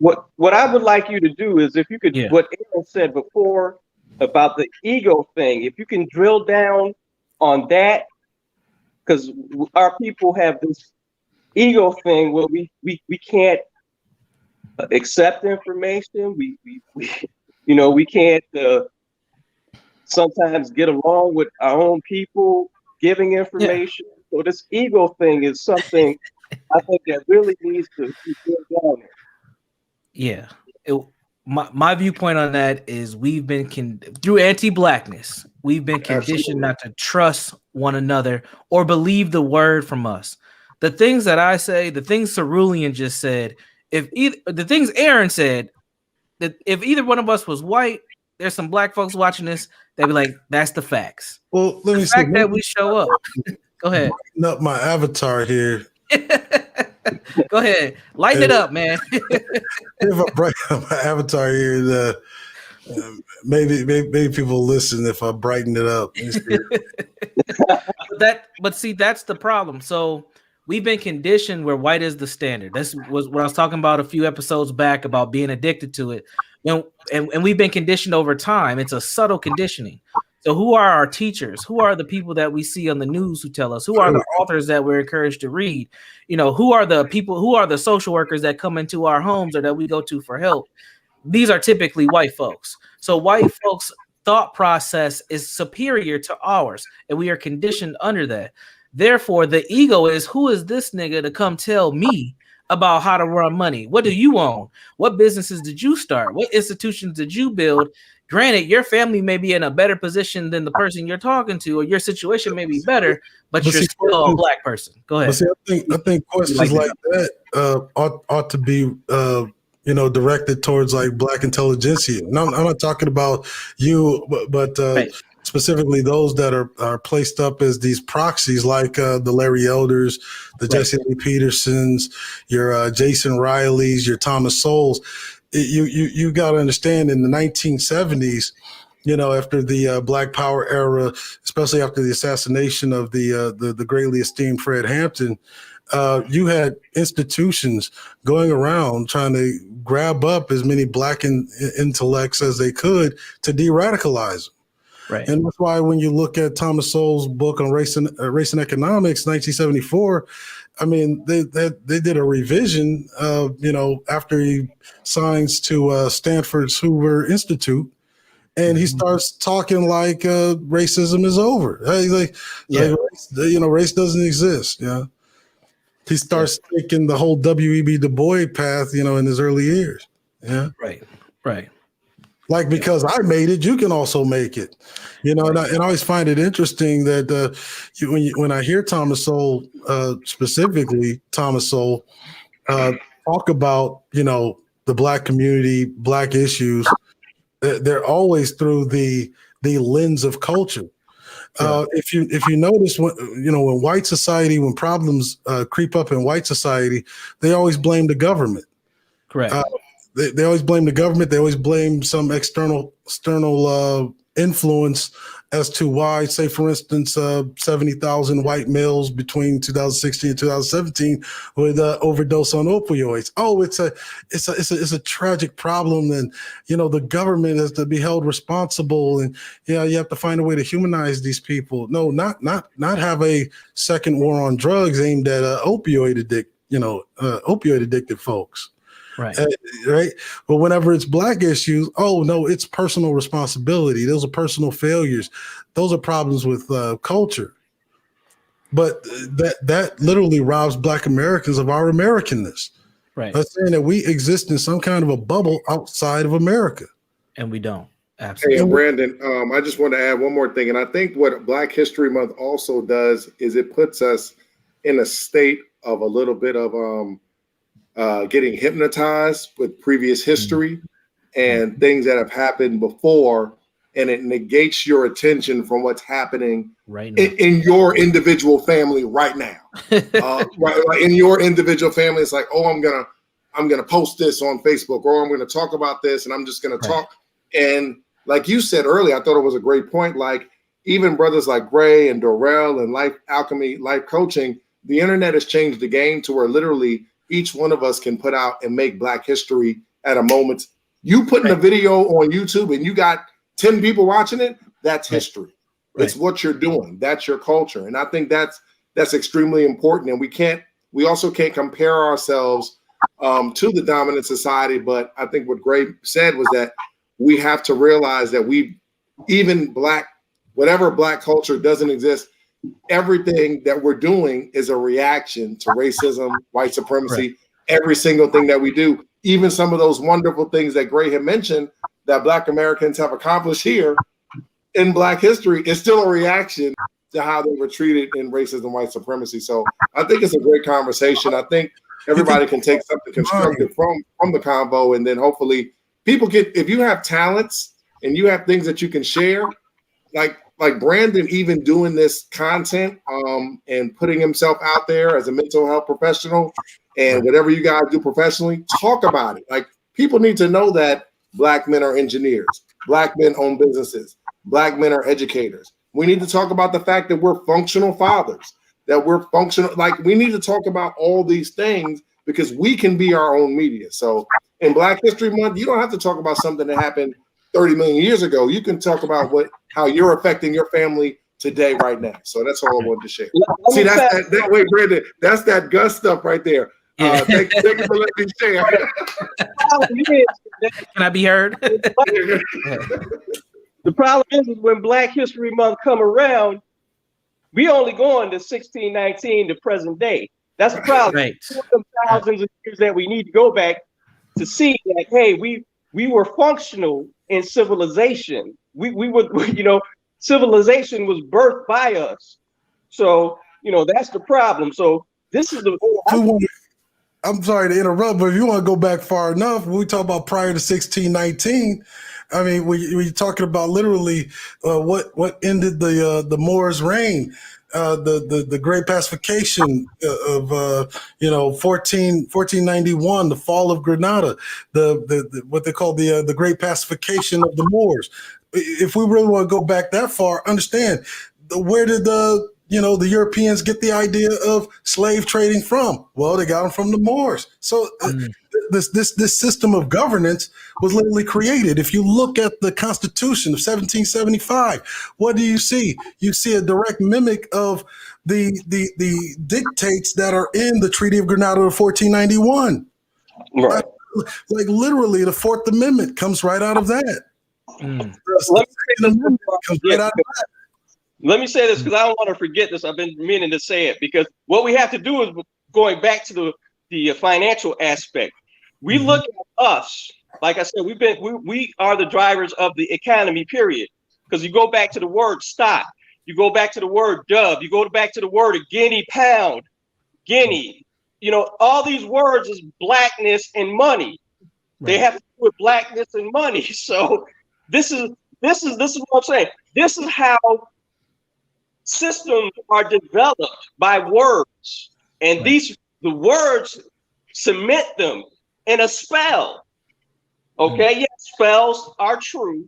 What I would like you to do is, if you could, what Aaron said before about the ego thing, if you can drill down on that, because our people have this ego thing where we can't accept information. We can't sometimes get along with our own people giving information. So this ego thing is something I think that really needs to be down there. Yeah. My viewpoint on that is we've been through anti-Blackness, we've been conditioned not to trust one another or believe the word from us. The things that I say, the things Cerulean just said, the things Aaron said, that if either one of us was white, there's some Black folks watching this, they'd be like, that's the facts. Well, let me the fact that we show up. Go ahead. Up my avatar here. Go ahead, lighten it up, man. If I brighten up my avatar here, maybe people listen if I brighten it up. But see, that's the problem. So we've been conditioned where white is the standard. This was what I was talking about a few episodes back about being addicted to it. And we've been conditioned over time. It's a subtle conditioning. So who are our teachers? Who are the people that we see on the news who tell us? Who are the authors that we're encouraged to read? Who are the people, who are the social workers that come into our homes or that we go to for help? These are typically white folks. So white folks' thought process is superior to ours, and we are conditioned under that. Therefore, the ego is, who is this nigga to come tell me about how to run money? What do you own? What businesses did you start? What institutions did you build? Granted, your family may be in a better position than the person you're talking to, or your situation may be better, but you're still a black person. Go ahead. See, I think questions like that ought to be directed towards like black intelligentsia. No, I'm not talking about you, but right. Specifically those that are placed up as these proxies, like the Larry Elders, the right. Jesse Lee Petersons, your Jason Rileys, your Thomas Sowells. You got to understand, in the 1970s, after the Black Power era, especially after the assassination of the greatly esteemed Fred Hampton, you had institutions going around trying to grab up as many black intellects as they could to de-radicalize them. Right. And that's why when you look at Thomas Sowell's book on race and economics, 1974, I mean, they did a revision, after he signs to Stanford's Hoover Institute, and he starts talking like racism is over. Like race doesn't exist. Yeah. He starts taking the whole W.E.B. Du Bois path, in his early years. Yeah. Right. Like, because I made it, you can also make it, and I always find it interesting that when I hear Thomas Sowell, specifically Thomas Sowell, talk about, the black community, black issues, they're always through the lens of culture. If you notice, when white society, when problems creep up in white society, they always blame the government. Correct. They always blame the government. They always blame some external influence as to why, say, for instance, 70,000 white males between 2016 and 2017 would overdose on opioids. Oh, it's a tragic problem, and the government has to be held responsible, and you have to find a way to humanize these people. No, not have a second war on drugs aimed at opioid addicted folks. Right. Right. But whenever it's black issues, oh no, it's personal responsibility. Those are personal failures. Those are problems with culture. But that literally robs Black Americans of our Americanness. Right. That's saying that we exist in some kind of a bubble outside of America. And we don't. Absolutely. Hey, and Brandon, I just want to add one more thing. And I think what Black History Month also does is it puts us in a state of a little bit of getting hypnotized with previous history and things that have happened before, and it negates your attention from what's happening right now in your individual family right now. Right in your individual family, it's like, oh, I'm gonna post this on Facebook, or I'm gonna talk about this, and I'm just gonna talk. And like you said earlier, I thought it was a great point. Like even brothers like Gray and Dorrell and Life Alchemy, Life Coaching, the internet has changed the game to where literally each one of us can put out and make Black history at a moment. You putting a video on YouTube and you got 10 people watching it, that's history. It's what you're doing. That's your culture. And I think that's extremely important. And we also can't compare ourselves to the dominant society. But I think what Gray said was that we have to realize that whatever Black culture doesn't exist, everything that we're doing is a reaction to racism, white supremacy, every single thing that we do. Even some of those wonderful things that Gray had mentioned that Black Americans have accomplished here in Black history is still a reaction to how they were treated in racism, white supremacy. So I think it's a great conversation. I think everybody can take something constructive from the convo, and then hopefully people if you have talents and you have things that you can share, like like Brandon even doing this content and putting himself out there as a mental health professional and whatever you guys do professionally, talk about it. Like people need to know that Black men are engineers, Black men own businesses, Black men are educators. We need to talk about the fact that we're functional fathers, that we're functional. Like we need to talk about all these things because we can be our own media. So in Black History Month, you don't have to talk about something that happened 30 million years ago. You can talk about how you're affecting your family today, right now. So that's all I wanted to share. See, that's that. Wait, Brandon, that's that Gus stuff right there. Thank you for letting me share. Can I be heard? The problem is when Black History Month come around, we only going to 1619 to present day. That's the problem. Right. Thousands of years that we need to go back to see that, hey, we were functional in civilization. We were, you know, civilization was birthed by us. So, you know, that's the problem. So this is I'm sorry to interrupt, but if you want to go back far enough, when we talk about prior to 1619, I mean, we're talking about literally what ended the Moors' reign, the Great Pacification of 1491, the fall of Granada, the what they call the Great Pacification of the Moors. If we really want to go back that far, understand where did the Europeans get the idea of slave trading from? Well, they got them from the Moors. So this system of governance was literally created. If you look at the Constitution of 1775, what do you see? You see a direct mimic of the dictates that are in the Treaty of Granada of 1491. right. Like literally, the Fourth Amendment comes right out of that. Let me say this because I don't want to forget this. I've been meaning to say it because what we have to do is going back to the financial aspect. We look at us, like I said, we are the drivers of the economy, period. Because you go back to the word stock, you go back to the word dove, you go back to the word a guinea pound, guinea. You know, all these words is blackness and money. Right. They have to do with blackness and money. So this is what I'm saying. This is how systems are developed by words, and the words cement them in a spell. Okay, yes, spells are true.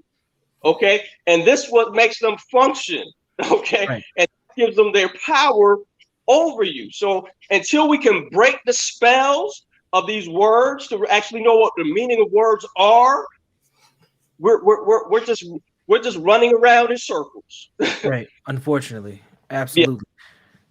Okay, and this is what makes them function. Okay, and gives them their power over you. So until we can break the spells of these words to actually know what the meaning of words are, we're just running around in circles. Right. Unfortunately. Absolutely.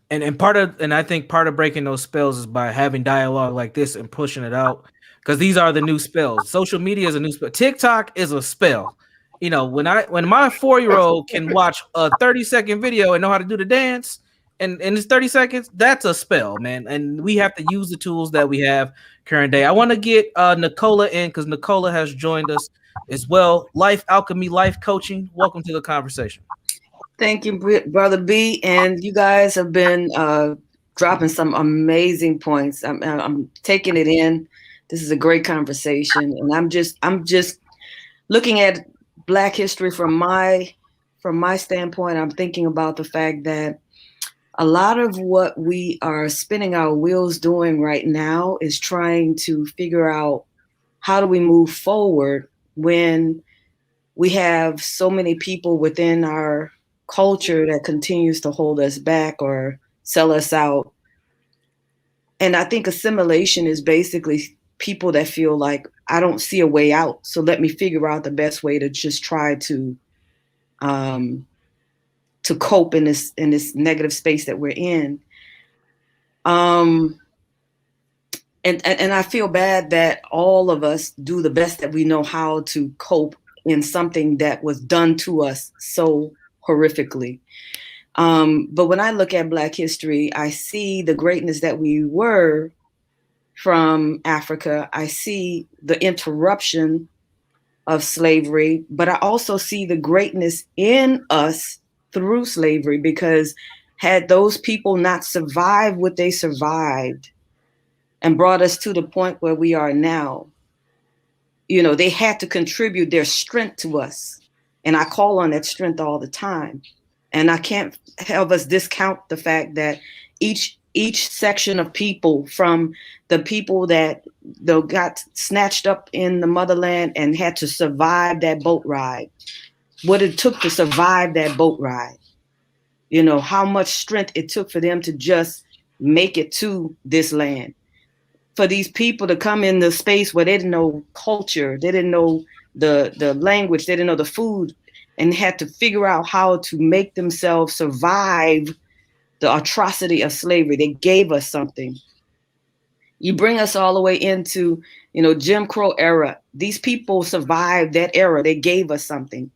Yeah. And I think part of breaking those spells is by having dialogue like this and pushing it out. Because these are the new spells. Social media is a new spell. TikTok is a spell. You know, when my 4-year-old can watch a 30-second video and know how to do the dance and it's 30 seconds, that's a spell, man. And we have to use the tools that we have current day. I want to get Nicola in because Nicola has joined us as well. Life Alchemy, Life Coaching. Welcome to the conversation. Thank you, Brother B. And you guys have been dropping some amazing points. I'm taking it in. This is a great conversation, and I'm just looking at Black history from my standpoint. I'm thinking about the fact that a lot of what we are spinning our wheels doing right now is trying to figure out how do we move forward when we have so many people within our culture that continues to hold us back or sell us out. And I think assimilation is basically people that feel like I don't see a way out, so let me figure out the best way to just try to cope in this negative space that we're in. And I feel bad that all of us do the best that we know how to cope in something that was done to us so horrifically. But when I look at Black history, I see the greatness that we were from Africa. I see the interruption of slavery, but I also see the greatness in us through slavery, because had those people not survived what they survived and brought us to the point where we are now, you know, they had to contribute their strength to us. And I call on that strength all the time. And I can't help us discount the fact that each section of people, from the people that got snatched up in the motherland and had to survive that boat ride, what it took to survive that boat ride, you know, how much strength it took for them to just make it to this land. For these people to come in the space where they didn't know culture, they didn't know the language, they didn't know the food, and had to figure out how to make themselves survive the atrocity of slavery. They gave us something. You bring us all the way into, you know, Jim Crow era. These people survived that era. They gave us something.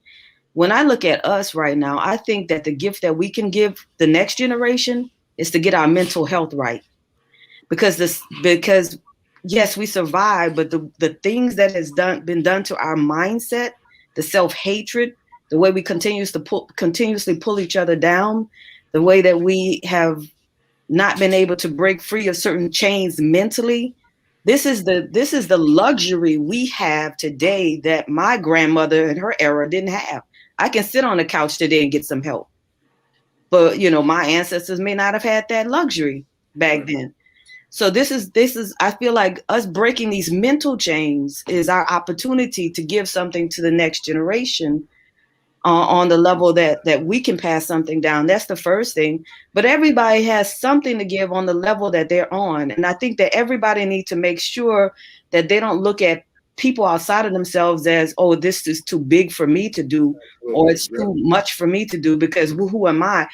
When I look at us right now, I think that the gift that we can give the next generation is to get our mental health right. Because yes, we survived, but the things that has been done to our mindset, the self-hatred, the way we continuously pull each other down, the way that we have not been able to break free of certain chains mentally. This is the luxury we have today that my grandmother in her era didn't have. I can sit on the couch today and get some help. But, you know, my ancestors may not have had that luxury back then. So this is, I feel like us breaking these mental chains is our opportunity to give something to the next generation on the level that we can pass something down. That's the first thing. But everybody has something to give on the level that they're on. And I think that everybody needs to make sure that they don't look at people outside of themselves as, oh, this is too big for me to do, or it's too much for me to do, because who am I?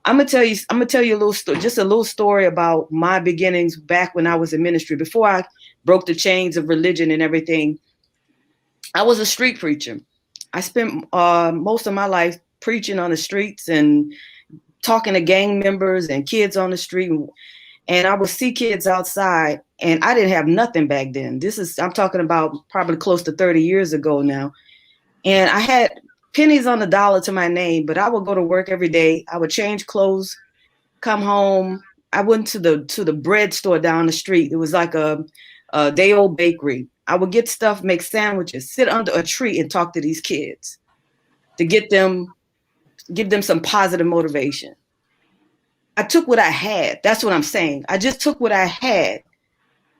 I'm gonna tell you a little story, just a little story about my beginnings back when I was in ministry. Before I broke the chains of religion and everything, I was a street preacher. I spent most of my life preaching on the streets and talking to gang members and kids on the street. And I would see kids outside, and I didn't have nothing back then. I'm talking about probably close to 30 years ago now. And I had pennies on the dollar to my name, but I would go to work every day. I would change clothes, come home. I went to the bread store down the street. It was like a day-old bakery. I would get stuff, make sandwiches, sit under a tree and talk to these kids to give them some positive motivation. I took what I had. That's what I'm saying. I just took what I had.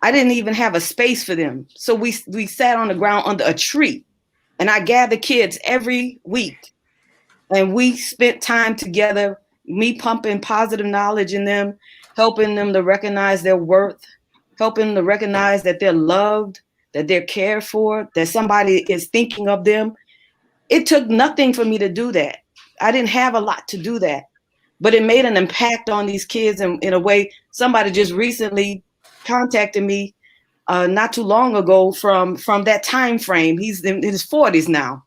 I didn't even have a space for them. So we sat on the ground under a tree, and I gathered kids every week, and we spent time together, me pumping positive knowledge in them, helping them to recognize their worth, helping them to recognize that they're loved, that they're cared for, that somebody is thinking of them. It took nothing for me to do that. I didn't have a lot to do that, but it made an impact on these kids in a way. Somebody just recently contacted me not too long ago from that time frame. He's in his 40s now.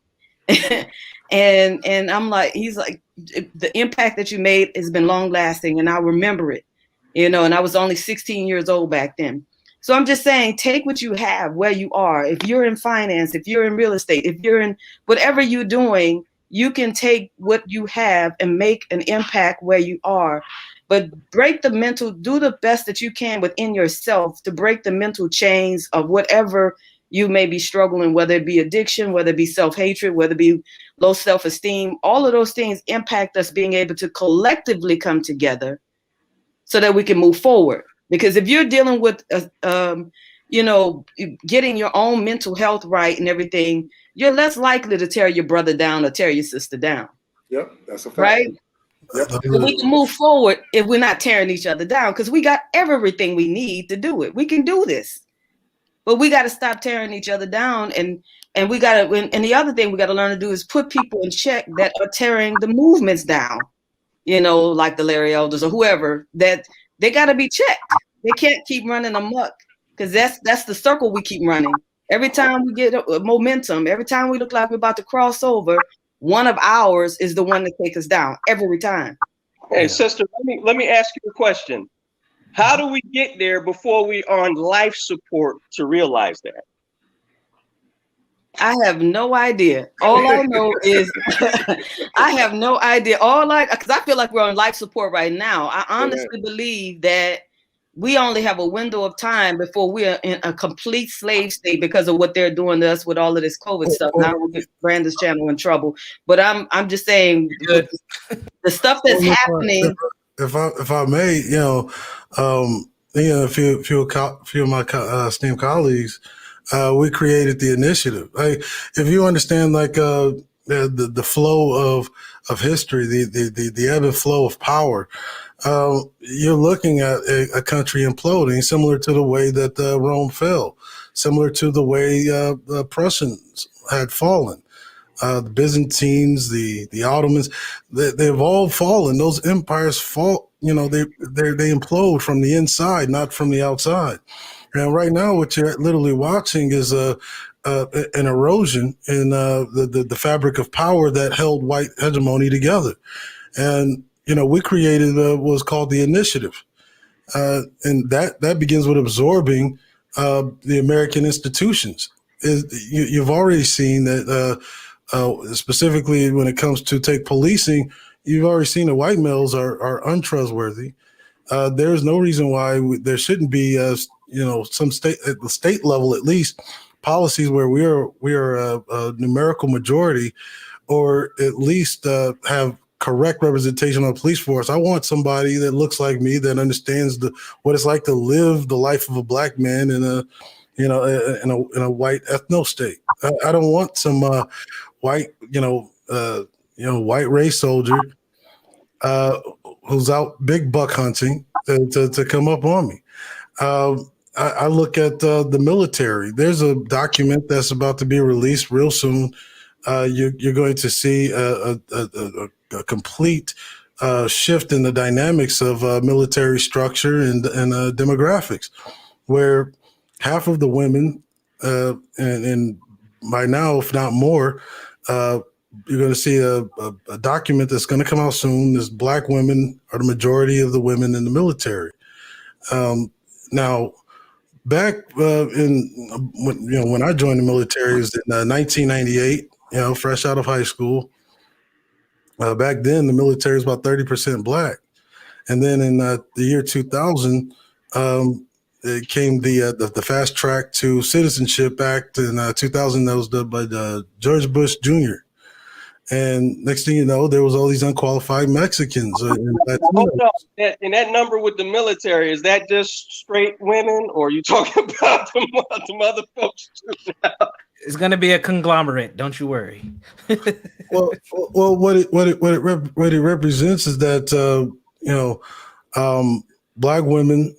and I'm like, he's like, the impact that you made has been long lasting, and I remember it, you know, and I was only 16 years old back then. So I'm just saying, take what you have where you are. If you're in finance, if you're in real estate, if you're in whatever you're doing, you can take what you have and make an impact where you are. But do the best that you can within yourself to break the mental chains of whatever you may be struggling, whether it be addiction, whether it be self-hatred, whether it be low self-esteem. All of those things impact us being able to collectively come together so that we can move forward. Because if you're dealing with, you know, getting your own mental health right and everything, you're less likely to tear your brother down or tear your sister down. Yep, that's a fact. Right? Yep. So we can move forward if we're not tearing each other down, because we got everything we need to do it. We can do this, but we got to stop tearing each other down. And we got to, and the other thing we got to learn to do is put people in check that are tearing the movements down, you know, like the Larry Elders or whoever, that they got to be checked. They can't keep running amok, because that's the circle we keep running. Every time we get momentum, every time we look like we're about to cross over, one of ours is the one that takes us down every time. Hey, sister, let me ask you a question. How do we get there before we are on life support to realize that? I have no idea. All I know is I have no idea. Because I feel like we're on life support right now. I honestly believe that we only have a window of time before we are in a complete slave state because of what they're doing to us with all of this COVID stuff. Now we'll get Brandon's channel in trouble, but I'm just saying with the stuff that's happening. If I may, a few of my esteemed colleagues, we created the initiative. Like, if you understand, like the flow of history, the ebb and flow of power, you're looking at a country imploding, similar to the way that Rome fell, similar to the way the Prussians had fallen. The Byzantines, the Ottomans, they've all fallen. Those empires fall. They implode from the inside, not from the outside. And right now, what you're literally watching is an erosion in the fabric of power that held white hegemony together. And we created what's called the initiative, and that begins with absorbing the American institutions. You've already seen that. Specifically when it comes to take policing, you've already seen that white males are untrustworthy. There's no reason why there shouldn't be, some state at the state level at least, policies where we are a numerical majority, or at least have correct representation on the police force. I want somebody that looks like me, that understands what it's like to live the life of a black man in a white ethno state. I don't want some white, white race soldier who's out big buck hunting to come up on me. I look at the military. There's a document that's about to be released real soon. You're going to see a complete shift in the dynamics of military structure and demographics, where half of the women, and by now, if not more, you're going to see a document that's going to come out soon. Is black women are the majority of the women in the military. Now, back when I joined the military, it was in 1998. Fresh out of high school. Back then, the military was about 30% black, and then in the year 2000, it came the Fast Track to Citizenship Act in 2000 that was done by George Bush Jr. And next thing you know, there was all these unqualified Mexicans. Hold on. And that number with the military, is that just straight women, or are you talking about some other folks too now? It's going to be a conglomerate. Don't you worry. well, what it represents is that black women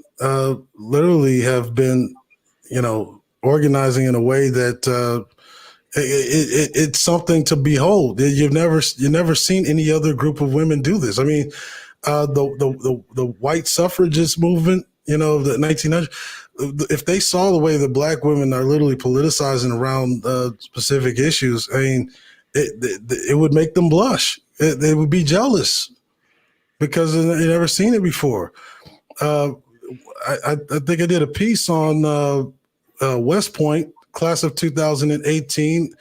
literally have been, organizing in a way that it's something to behold. You've never seen any other group of women do this. I mean, the white suffragist movement, the 1900s. If they saw the way that black women are literally politicizing around specific issues, I mean, it would make them blush. They would be jealous because they've never seen it before. I think I did a piece on West Point, class of 2018.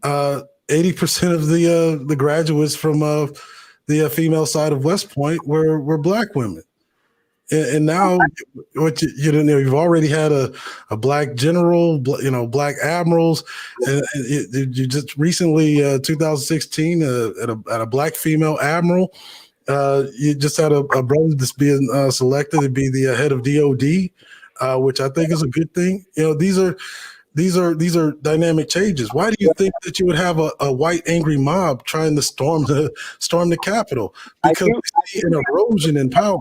80% of the graduates from the female side of West Point were black women. And now, you've already had a black general, black admirals, and you just recently, 2016, at a black female admiral. You just had a brother that's being selected to be the head of DOD, which I think is a good thing. These are dynamic changes. Why do you think that you would have a white angry mob trying to storm the Capitol? Because we see an erosion in power.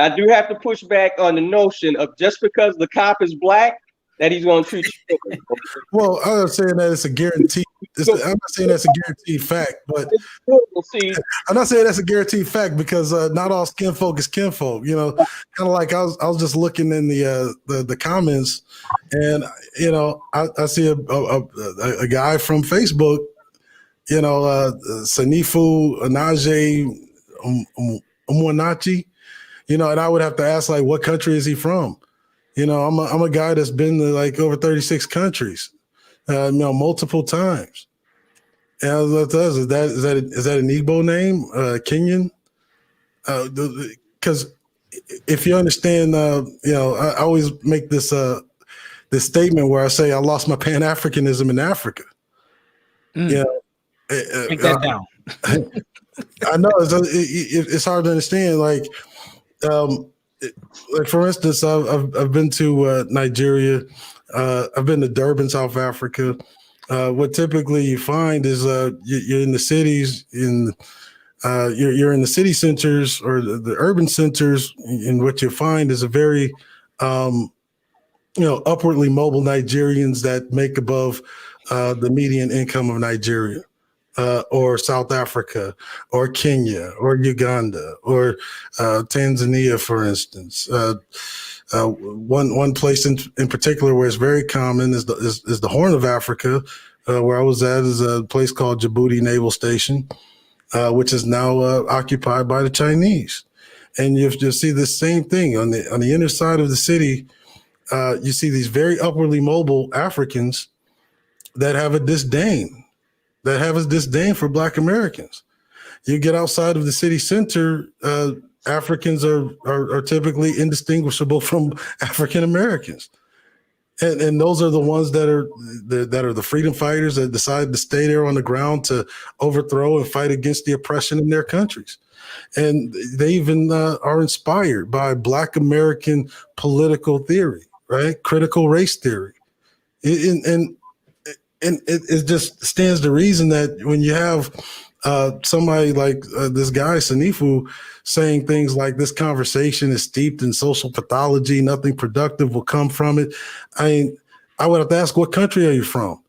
I do have to push back on the notion of just because the cop is black, that he's going to treat you. Well, I'm not saying that it's a guarantee. I'm not saying that's a guaranteed fact, but I'm not saying that's a guaranteed fact because not all skin folk is kinfolk. Kind of like I was just looking in the comments, and I see a guy from Facebook, Sanifu Anaje Umwanachi. And I would have to ask, like, what country is he from? I'm a guy that's been to like over 36 countries, multiple times. And is that an Igbo name, Kenyan? Because if you understand, I always make this statement where I say I lost my Pan-Africanism in Africa. Take that down. I know it's hard to understand. Like for instance, I've been to Nigeria. I've been to Durban, South Africa. What typically you find is you're in the cities, you're in the city centers or the urban centers, and what you find is a very upwardly mobile Nigerians that make above the median income of Nigeria. Or South Africa, or Kenya, or Uganda, or Tanzania, for instance. One place in particular where it's very common is the Horn of Africa. Where I was at is a place called Djibouti Naval Station, which is now occupied by the Chinese. And you see the same thing on the inner side of the city. You see these very upwardly mobile Africans that have a disdain for Black Americans. You get outside of the city center, Africans are typically indistinguishable from African Americans, and those are the ones that are the freedom fighters that decide to stay there on the ground to overthrow and fight against the oppression in their countries, and they even are inspired by Black American political theory, right? Critical race theory, and it just stands to reason that when you have somebody like this guy, Sanifu, saying things like this conversation is steeped in social pathology, nothing productive will come from it. I mean, I would have to ask, what country are you from?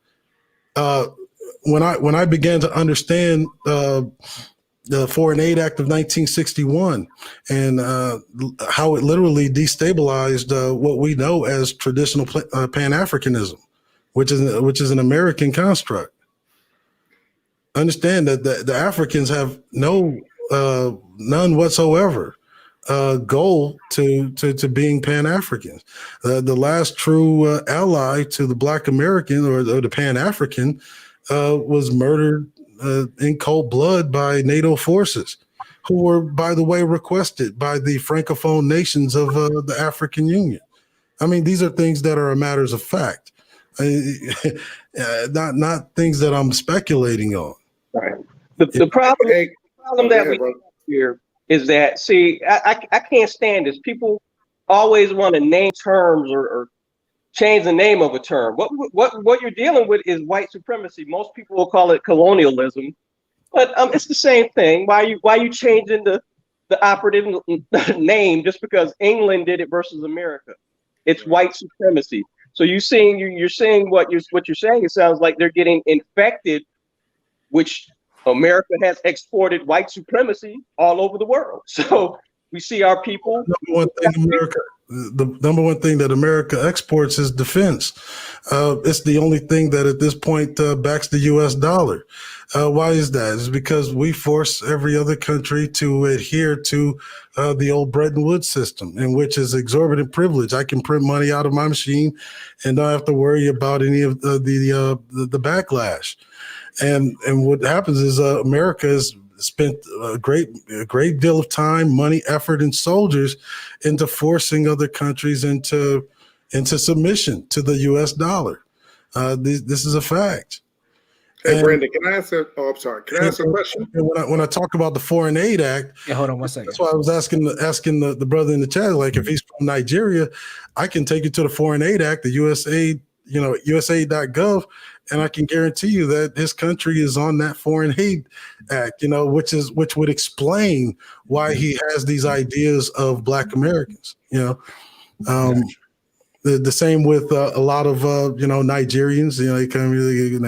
When I began to understand the Foreign Aid Act of 1961 and how it literally destabilized what we know as traditional Pan-Africanism, which is an American construct. Understand that the Africans have none whatsoever goal to being Pan-Africans. The last true ally to the Black American or the Pan-African was murdered in cold blood by NATO forces, who were, by the way, requested by the Francophone nations of the African Union. I mean, these are things that are matters of fact. Not things that I'm speculating on. Right. The problem that we have here is that, see, I can't stand this. People always want to name terms or change the name of a term. What you're dealing with is white supremacy. Most people will call it colonialism, but it's the same thing. Why are you changing the operative name just because England did it versus America? It's white supremacy. So you're saying what you're saying. It sounds like they're getting infected, which America has exported white supremacy all over the world. So we see our people. The number one thing that America exports is defense. It's the only thing that at this point backs the U.S. dollar. Why is that? It's because we force every other country to adhere to the old Bretton Woods system, in which is exorbitant privilege. I can print money out of my machine and don't have to worry about any of the backlash. And what happens is America has spent a great deal of time, money, effort, and soldiers into forcing other countries into submission to the U.S. dollar. This is a fact. Hey, Brandon, can I answer? Oh, I'm sorry. Can I answer a question? When I talk about the Foreign Aid Act, hold on one second. That's why I was asking the brother in the chat, like if he's from Nigeria, I can take you to the Foreign Aid Act, the USAID, USAID.gov, and I can guarantee you that his country is on that Foreign Aid Act, which would explain why he has these ideas of Black Americans, The same with a lot of Nigerians. They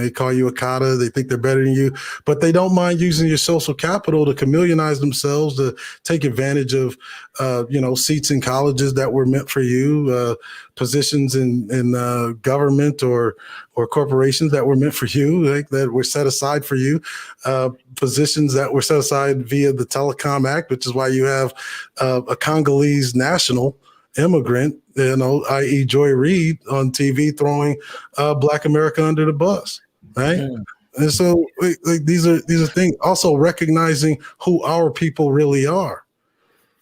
call you Akata. They think they're better than you, but they don't mind using your social capital to chameleonize themselves, to take advantage of seats in colleges that were meant for you, positions in government or corporations that were meant for you, that were set aside for you, positions that were set aside via the Telecom Act, which is why you have a Congolese national immigrant, i.e. Joy Reid on TV throwing Black America under the bus, right? Mm. And so these are things. Also recognizing who our people really are.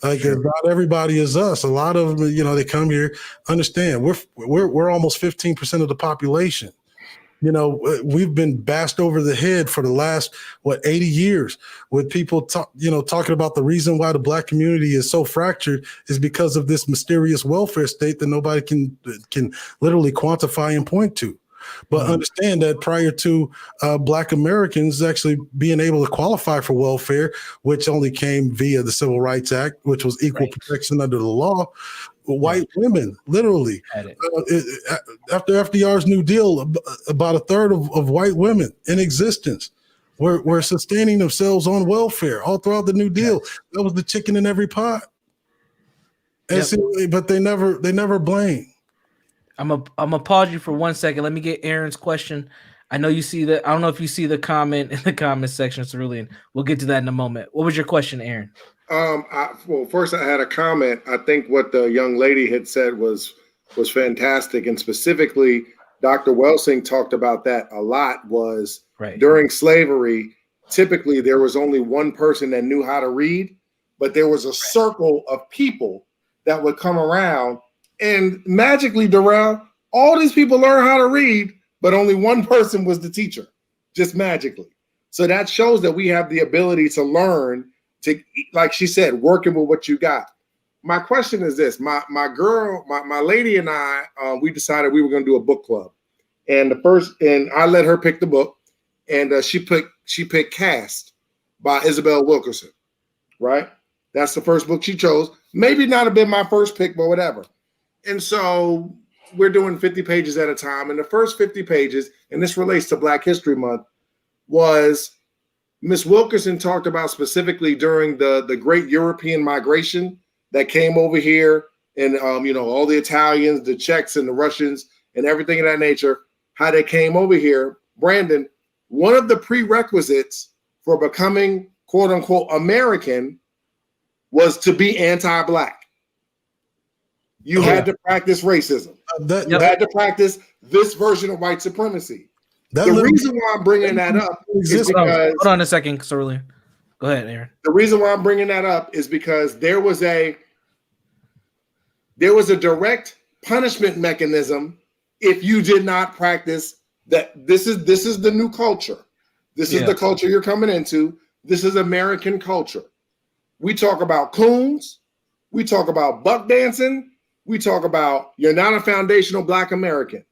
Like not everybody is us. A lot of them, they come here. Understand, we're almost 15% of the population. We've been bashed over the head for the last 80 years with people talking about the reason why the Black community is so fractured is because of this mysterious welfare state that nobody can literally quantify and point to. But understand that prior to Black Americans actually being able to qualify for welfare, which only came via the Civil Rights Act, which was equal protection under the law, white women, literally, after FDR's New Deal, about a third of white women in existence were sustaining themselves on welfare all throughout the New Deal. That was the chicken in every pot. And but they never blame. I'm gonna pause you for 1 second. Let me get Aaron's question. I know you see that. I don't know if you see the comment in the comment section, Cerulean. We'll get to that in a moment. What was your question, Aaron? Well, first I had a comment. I think what the young lady had said was fantastic, and specifically, Dr. Welsing talked about that a lot. Was during slavery, typically there was only one person that knew how to read, but there was a circle of people that would come around. And magically, Darrell, all these people learn how to read, but only one person was the teacher, just magically. So that shows that we have the ability to learn, to, like she said, working with what you got. My question is this: my lady and I, we decided we were going to do a book club, and I let her pick the book, and she picked Caste by Isabel Wilkerson, right? That's the first book she chose. Maybe not have been my first pick, but whatever. And so we're doing 50 pages at a time. And the first 50 pages, and this relates to Black History Month, was Miss Wilkerson talked about specifically during the great European migration that came over here, and all the Italians, the Czechs, and the Russians, and everything of that nature, how they came over here. Brandon, one of the prerequisites for becoming quote unquote American was to be anti-Black. You had to practice racism. You had to practice this version of white supremacy. The reason why I'm bringing that up is because... Hold on a second, Cerulean. Go ahead, Aaron. The reason why I'm bringing that up is because there was a direct punishment mechanism if you did not practice that. This is the new culture. This is the culture you're coming into. This is American culture. We talk about coons. We talk about buck dancing. We talk about you're not a foundational Black American.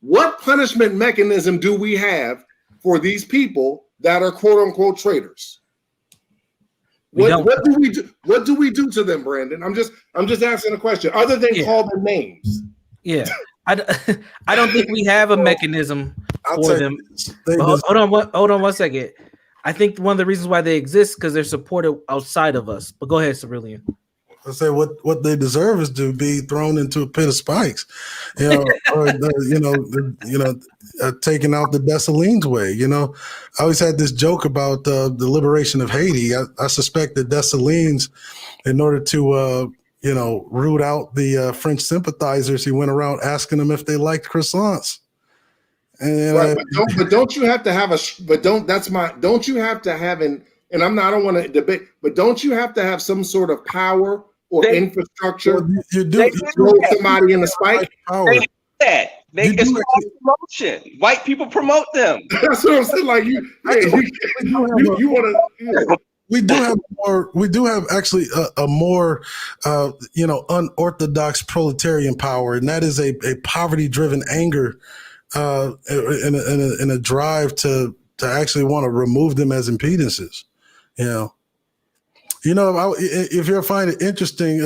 What punishment mechanism do we have for these people that are quote unquote traitors? What do we do? What do we do to them, Brandon? I'm just asking a question. Other than call them names. Yeah, I don't think we have a mechanism for them. Hold on 1 second. I think one of the reasons why they exist because they're supported outside of us. But go ahead, Cerulean. I say what they deserve is to be thrown into a pit of spikes, or taking out the Dessalines way. I always had this joke about the liberation of Haiti. I suspect that Dessalines, in order to root out the French sympathizers, he went around asking them if they liked croissants. And don't you have to have don't you have to have I don't want to debate, but don't you have to have some sort of power or infrastructure? You do. Throw somebody in the spike. It's called promotion. White people promote them. That's what I'm saying. Like you want to. We do have actually a more unorthodox proletarian power, and that is a poverty-driven anger in a drive to actually want to remove them as impedances. If you find it interesting,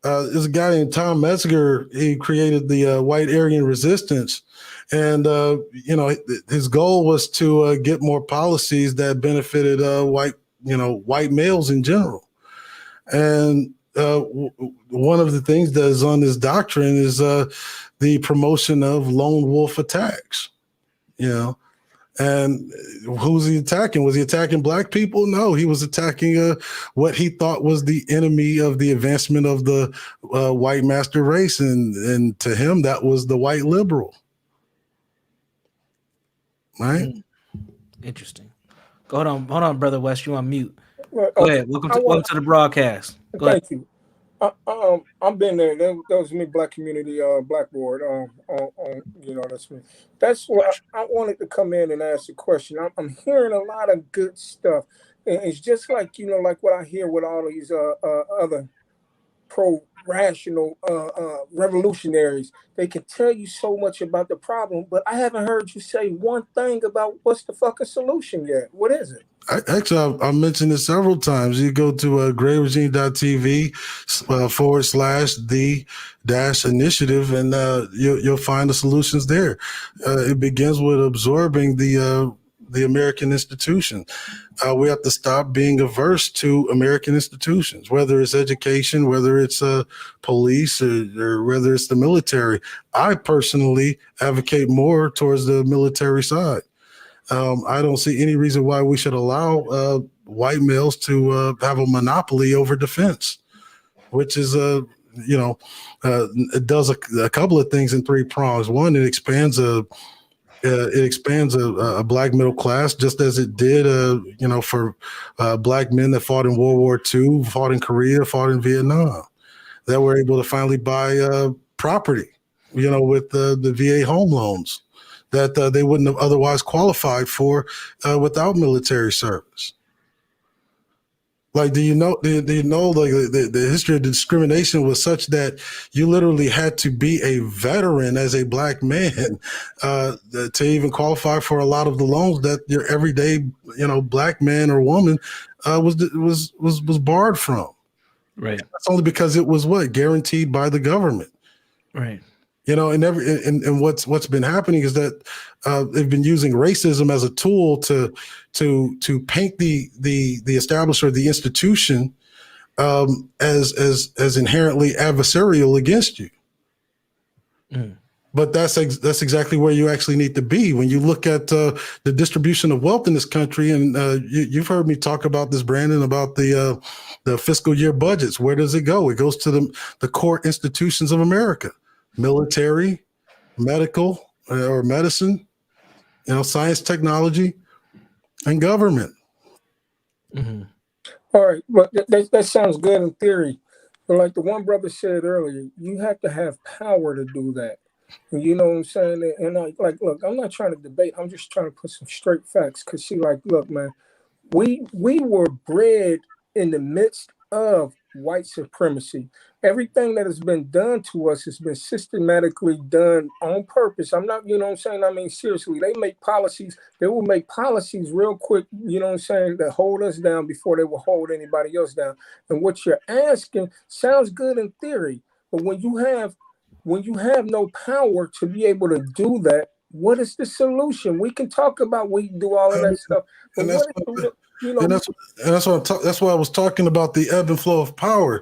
there's a guy named Tom Metzger. He created the White Aryan Resistance, and his goal was to get more policies that benefited white males in general. And one of the things that is on this doctrine is the promotion of lone wolf attacks. And who's he attacking? Was he attacking Black people? No, he was attacking what he thought was the enemy of the advancement of the white master race. And to him, that was the white liberal. Right? Interesting. Hold on, Brother West. You on mute. Well, Go ahead. Welcome to the broadcast. Go ahead. thank you. I've been there. That was me, Black Community Blackboard. That's me. That's what I wanted to come in and ask a question. I'm hearing a lot of good stuff, and it's just like like what I hear with all these other pro-rational revolutionaries. They can tell you so much about the problem, but I haven't heard you say one thing about what's the fucking solution yet. What is it? Actually, I mentioned it several times. You go to grayregime.tv /the-initiative, and you'll find the solutions there. It begins with absorbing the American institution. We have to stop being averse to American institutions, whether it's education, whether it's police, or whether it's the military. I personally advocate more towards the military side. I don't see any reason why we should allow white males to have a monopoly over defense, which is it does a couple of things in three prongs. One, it expands a black middle class, just as it did for black men that fought in World War II, fought in Korea, fought in Vietnam, that were able to finally buy property, with the VA home loans that they wouldn't have otherwise qualified for without military service. Like, do you know like the history of discrimination was such that you literally had to be a veteran as a black man to even qualify for a lot of the loans that your everyday black man or woman was barred from. Right. That's only because it was guaranteed by the government. Right. And what's been happening is that they've been using racism as a tool to paint the established or the institution as inherently adversarial against you. Mm. But that's exactly where you actually need to be when you look at the distribution of wealth in this country. And you've heard me talk about this, Brandon, about the fiscal year budgets. Where does it go? It goes to the core institutions of America. Military, medical or medicine, science, technology, and government. Mm-hmm. All right, but that sounds good in theory. But like the one brother said earlier, you have to have power to do that. And you know what I'm saying? And look, I'm not trying to debate. I'm just trying to put some straight facts. Because see, look, man, we were bred in the midst of white supremacy. Everything that has been done to us has been systematically done on purpose. I'm not, you know what I'm saying? I mean, seriously, they will make policies real quick, you know what I'm saying, that hold us down before they will hold anybody else down. And what you're asking sounds good in theory, but when you have no power to be able to do that, what is the solution? We can talk about, we can do all of that stuff, but that's why I was talking about the ebb and flow of power.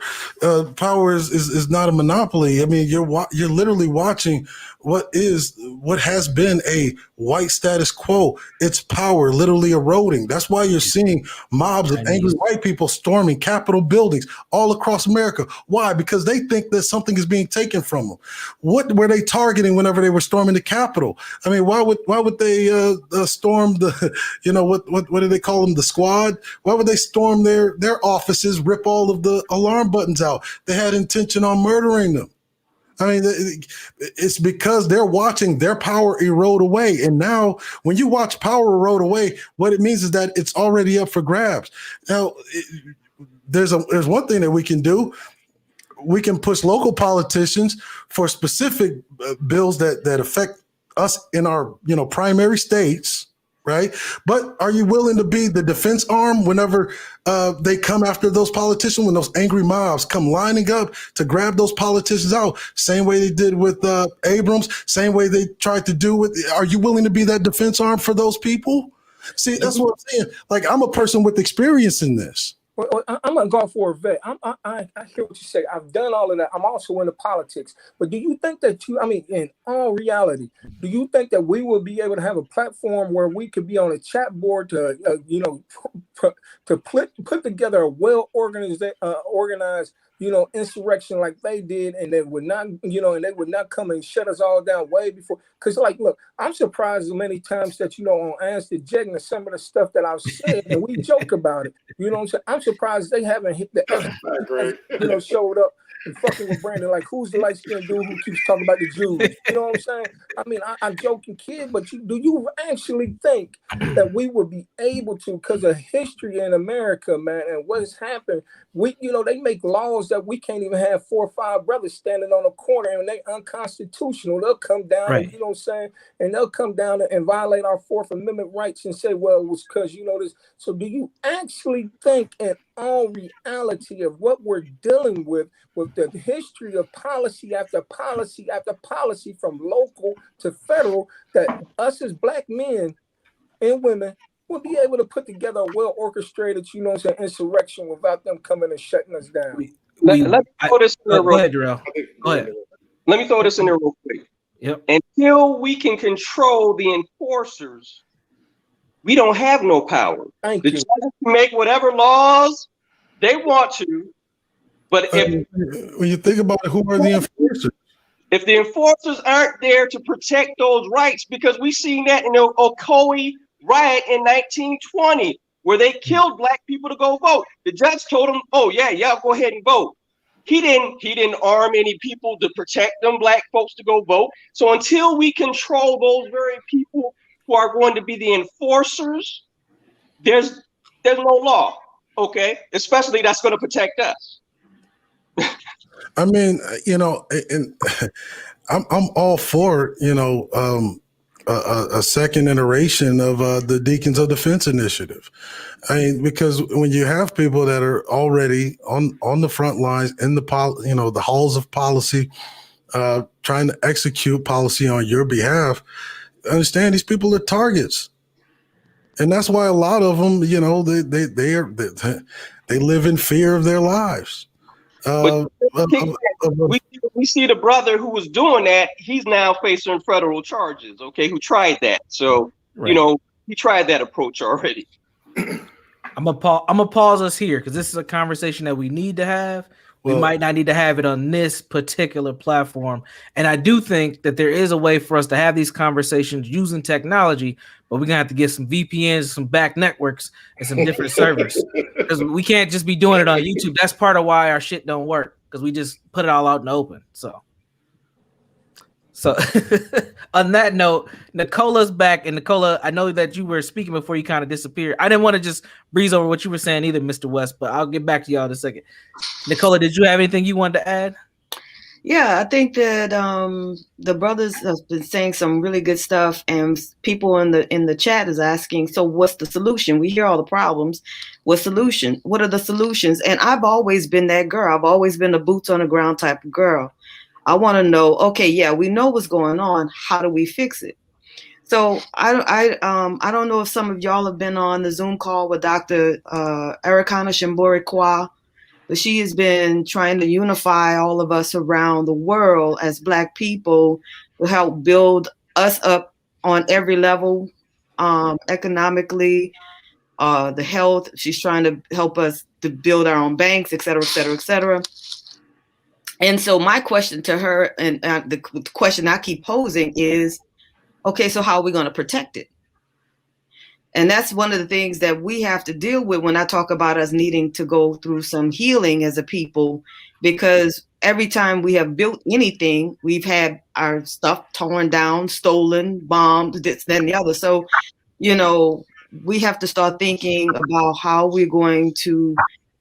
Power is not a monopoly. I mean, you're literally watching what has been a white status quo. Its power literally eroding. That's why you're seeing mobs of angry white people storming Capitol buildings all across America. Why? Because they think that something is being taken from them. What were they targeting whenever they were storming the Capitol? I mean, why would they storm the what do they call them, the squad? Why would they storm their offices, rip all of the alarm buttons out? They had intention on murdering them. I mean, it's because they're watching their power erode away. And now when you watch power erode away, what it means is that it's already up for grabs. Now, there's one thing that we can do. We can push local politicians for specific bills that affect us in our primary states, right? But are you willing to be the defense arm whenever they come after those politicians, when those angry mobs come lining up to grab those politicians out? Same way they did with Abrams, same way they tried to do with, are you willing to be that defense arm for those people? See, that's what I'm saying. Like, I'm a person with experience in this. Well, I'm a Gulf War vet. I hear what you say. I've done all of that. I'm also into politics. But do you think that in all reality, do you think that we will be able to have a platform where we could be on a chat board to put together a well organized insurrection like they did, and they would not, and they would not come and shut us all down way before. Because, like, look, I'm surprised many times that, on Ask the Jegna, some of the stuff that I've said, and we joke about it. You know what I'm saying? I'm surprised they haven't hit the FBI, showed up and fucking with Brandon. Like, who's the light-skinned dude who keeps talking about the Jews? You know what I'm saying? I mean, I'm joking, kid, but do you actually think that we would be able to, because of history in America, man, and what's happened, they make laws that we can't even have 4 or 5 brothers standing on a corner, and they unconstitutional. They'll come down, right. And, you know what I'm saying? And they'll come down and violate our 4th Amendment rights and say, well, it was because, this. So do you actually think, in all reality of what we're dealing with the history of policy after policy after policy from local to federal, that us as Black men and women will be able to put together a well-orchestrated, insurrection without them coming and shutting us down? Let me throw this in there go ahead, Darrell. Go ahead. Let me throw this in there real quick. Yep. Until we can control the enforcers, we don't have no power. The judges can make whatever laws they want to, but when you think about it, who are the enforcers? If the enforcers aren't there to protect those rights, because we seen that in the Ocoee riot in 1920, where they killed Black people to go vote. The judge told them, "Oh yeah, go ahead and vote." He didn't arm any people to protect them Black folks to go vote. So until we control those very people who are going to be the enforcers, there's no law, okay? Especially that's going to protect us. I mean, and I'm all for, a second iteration of the Deacons of Defense Initiative. I mean, because when you have people that are already on the front lines in the halls of policy, trying to execute policy on your behalf, understand these people are targets. And that's why a lot of them, they live in fear of their lives. We see the brother who was doing that. He's now facing federal charges. Okay, who tried that? So right. He tried that approach already. I'm gonna pause us here because this is a conversation that we need to have. We might not need to have it on this particular platform, and I do think that there is a way for us to have these conversations using technology. But we're gonna have to get some VPNs, some back networks, and some different servers because we can't just be doing it on YouTube. That's part of why our shit don't work because we just put it all out in the open. So on that note, Nicola's back, and Nicola, I know that you were speaking before you kind of disappeared. I didn't want to just breeze over what you were saying either, Mr. West, but I'll get back to y'all in a second. Nicola, did you have anything you wanted to add? Yeah, I think that the brothers have been saying some really good stuff, and people in the chat is asking, so what's the solution? We hear all the problems. What solution? What are the solutions? And I've always been that girl. I've always been a boots on the ground type of girl. I want to know, okay, yeah, we know what's going on. How do we fix it? So I don't know if some of y'all have been on the Zoom call with Dr. Ericana Shimbori-Kwa, but she has been trying to unify all of us around the world as Black people to help build us up on every level, economically, the health. She's trying to help us to build our own banks, et cetera, et cetera, et cetera. And so my question to her, and the question I keep posing is, okay, so how are we going to protect it? And that's one of the things that we have to deal with when I talk about us needing to go through some healing as a people, because every time we have built anything, we've had our stuff torn down, stolen, bombed, this, that, and the other. So, we have to start thinking about how we're going to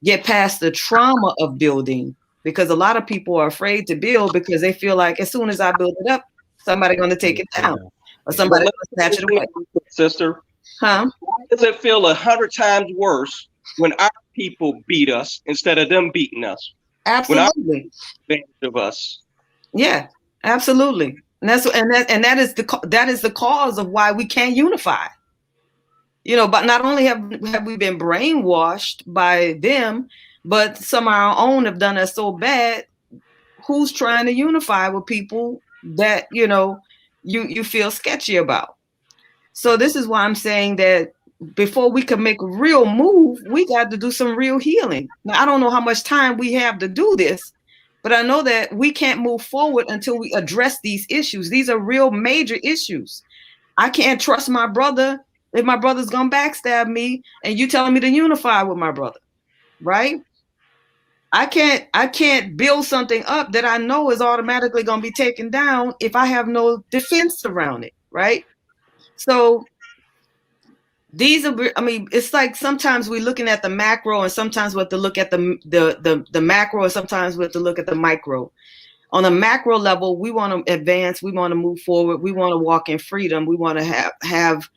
get past the trauma of building, because a lot of people are afraid to build because they feel like as soon as I build it up, somebody's going to take it down or somebody's going to snatch it away. Sister. Huh? Why does it feel 100 times worse when our people beat us instead of them beating us? Absolutely. Advantage of us. Yeah, absolutely. And that is the cause of why we can't unify. But not only have we been brainwashed by them, but some of our own have done us so bad. Who's trying to unify with people that you feel sketchy about? So this is why I'm saying that before we can make a real move, we got to do some real healing. Now, I don't know how much time we have to do this, but I know that we can't move forward until we address these issues. These are real major issues. I can't trust my brother if my brother's gonna backstab me and you telling me to unify with my brother, right? I can't build something up that I know is automatically gonna be taken down if I have no defense around it, right? So these are, I mean, it's like sometimes we're looking at the macro and sometimes we have to look at the macro and sometimes we have to look at the micro. On a macro level, we want to advance, we want to move forward, we want to walk in freedom, we want to have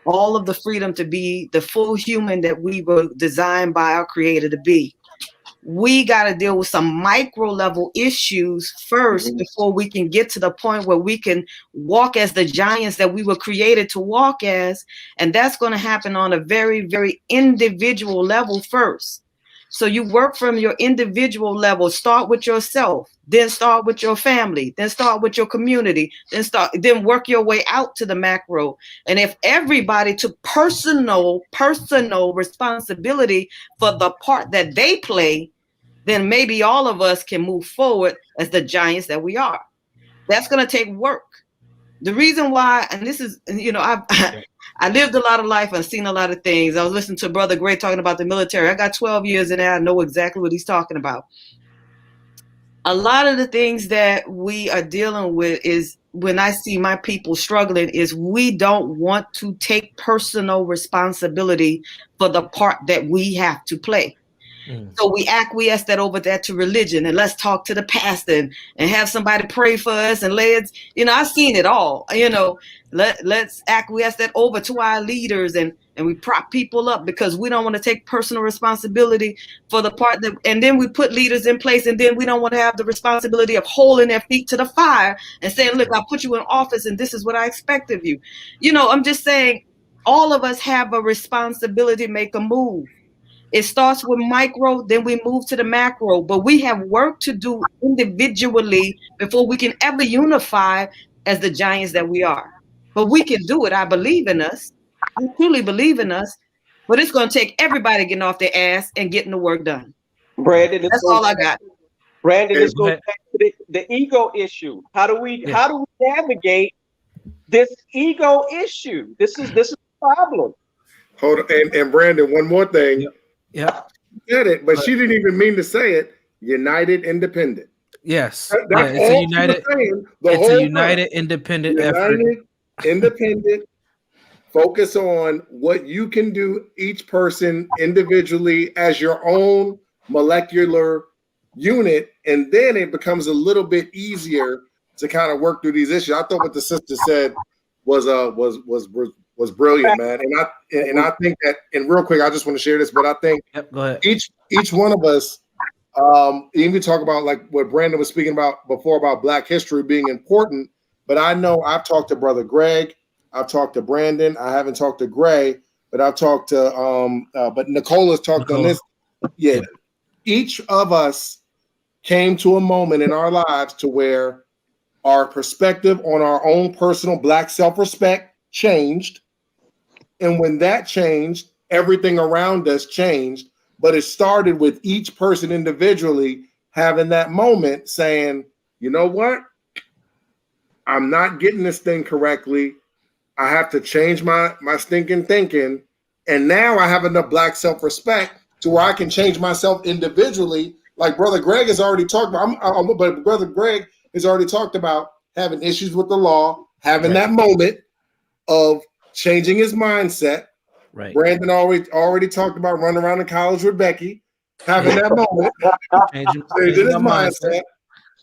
all of the freedom to be the full human that we were designed by our creator to be. We got to deal with some micro level issues first before we can get to the point where we can walk as the giants that we were created to walk as. And that's going to happen on a very, very individual level first. So you work from your individual level, start with yourself, then start with your family, then start with your community, then work your way out to the macro. And if everybody took personal responsibility for the part that they play, then maybe all of us can move forward as the giants that we are. That's going to take work. The reason why, and this is, you know, I lived a lot of life. I've seen a lot of things. I was listening to Brother Gray talking about the military. I got 12 years in there. I know exactly what he's talking about. A lot of the things that we are dealing with is, when I see my people struggling, is we don't want to take personal responsibility for the part that we have to play. So we acquiesce that over that to religion, and let's talk to the pastor and have somebody pray for us, and let's, you know, I've seen it all, you know, let's acquiesce that over to our leaders, and we prop people up because we don't want to take personal responsibility for the part that, and then we put leaders in place, and then we don't want to have the responsibility of holding their feet to the fire and saying, look, I'll put you in office and this is what I expect of you. You know, I'm just saying, all of us have a responsibility to make a move. It starts with micro, then we move to the macro, but we have work to do individually before we can ever unify as the giants that we are. But we can do it. I believe in us. I truly believe in us, but it's going to take everybody getting off their ass and getting the work done. Brandon, that's all I got. Brandon, this goes back to the ego issue. How do we navigate this ego issue? This is a problem. Hold on, and Brandon, one more thing. Yeah. She said it, but she didn't even mean to say it. United Independent. Yes. That's it's a united. It's a united independent effort. United Independent. Focus on what you can do, each person individually as your own molecular unit, and then it becomes a little bit easier to kind of work through these issues. I thought what the sister said was brilliant, man. And I think that, and real quick, I just want to share this, but I think go ahead. each one of us, even talk about like what Brandon was speaking about before about Black history being important. But I know I've talked to Brother Greg, I've talked to Brandon, I haven't talked to Gray, but I've talked to but Nicola's talked on this. Yeah, each of us came to a moment in our lives to where our perspective on our own personal Black self-respect changed. And when that changed, everything around us changed. But it started with each person individually having that moment saying, you know what? I'm not getting this thing correctly. I have to change my stinking thinking. And now I have enough Black self-respect to where I can change myself individually. Like Brother Greg has already talked about, but Brother Greg has already talked about having issues with the law, having that moment of changing his mindset. Right. Brandon already talked about running around in college with Becky, having that moment, changing his mindset.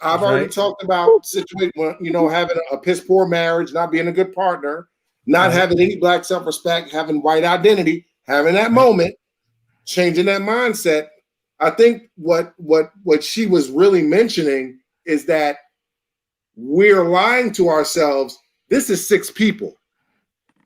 I've already talked about having a piss poor marriage, not being a good partner, not having any Black self-respect, having white identity, having that moment, changing that mindset. I think what she was really mentioning is that we're lying to ourselves. This is 6 people.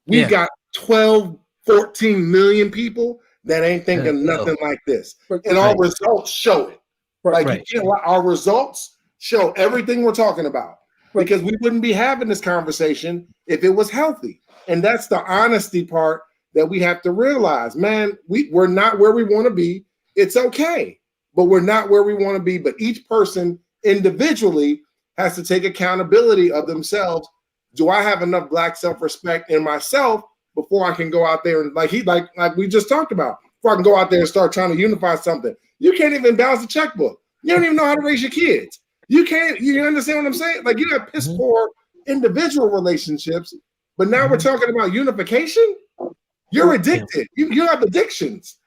We've got 12, 14 million people that ain't thinking nothing like this. And our results show it. Our results show everything we're talking about. Because we wouldn't be having this conversation if it was healthy. And that's the honesty part that we have to realize, man, we're not where we want to be. It's okay, but we're not where we want to be. But each person individually has to take accountability of themselves. Do I have enough Black self-respect in myself before I can go out there and like we just talked about, before I can go out there and start trying to unify something? You can't even balance a checkbook. You don't even know how to raise your kids. You understand what I'm saying? Like, you have piss poor individual relationships, but now we're talking about unification. You're addicted. You have addictions.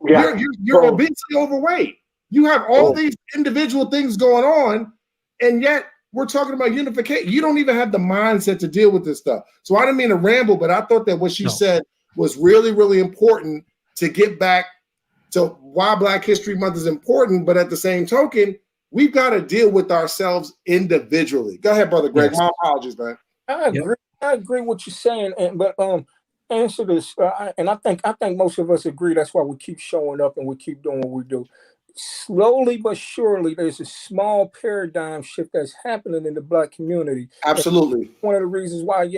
Yeah. You're obesely overweight. You have all these individual things going on, and yet we're talking about unification. You don't even have the mindset to deal with this stuff. So I didn't mean to ramble, but I thought that what you said was really, really important to get back to why Black History Month is important. But at the same token, we've got to deal with ourselves individually. Go ahead, Brother Greg. Yes. My apologies, man. I agree. I agree with what you're saying, but answer this, and I think most of us agree. That's why we keep showing up and we keep doing what we do. Slowly but surely, there's a small paradigm shift that's happening in the Black community. Absolutely. And one of the reasons why,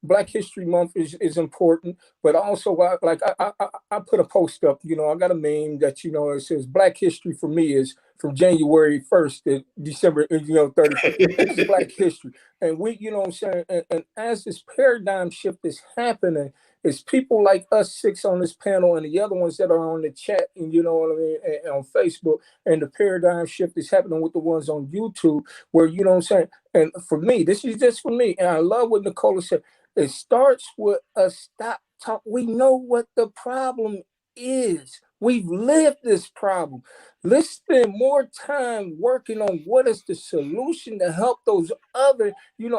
Black History Month is important, but also I put a post up. I got a meme that it says Black History for me is from January 1st to December 31st. This is Black History, and we, what I'm saying, and as this paradigm shift is happening, it's people like us six on this panel and the other ones that are on the chat and and on Facebook, and the paradigm shift is happening with the ones on YouTube, where what I'm saying. And for me, this is just for me, and I love what Nicola said. It starts with a stop talk. We know what the problem is. We've lived this problem. Let's spend more time working on what is the solution to help those other,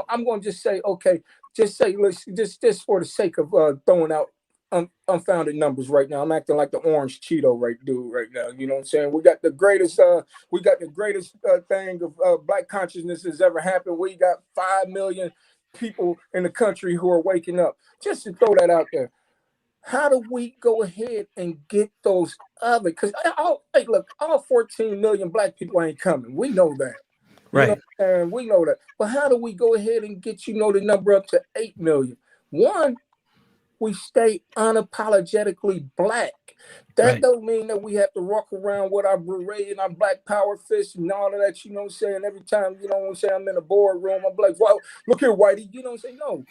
I'm going to just say, okay, let's just for the sake of throwing out unfounded numbers right now. I'm acting like the orange Cheeto dude right now. You know what I'm saying? We got the greatest thing of Black consciousness has ever happened. We got 5 million people in the country who are waking up. Just to throw that out there. How do we go ahead and get those other? Because all 14 million Black people ain't coming. We know that. Right. And we know that. But how do we go ahead and get the number up to 8 million? One, we stay unapologetically Black. That don't mean that we have to walk around with our beret and our Black power fists and all of that, what I'm saying? Every time, I'm in a boardroom, I'm like, well, look here, Whitey, no.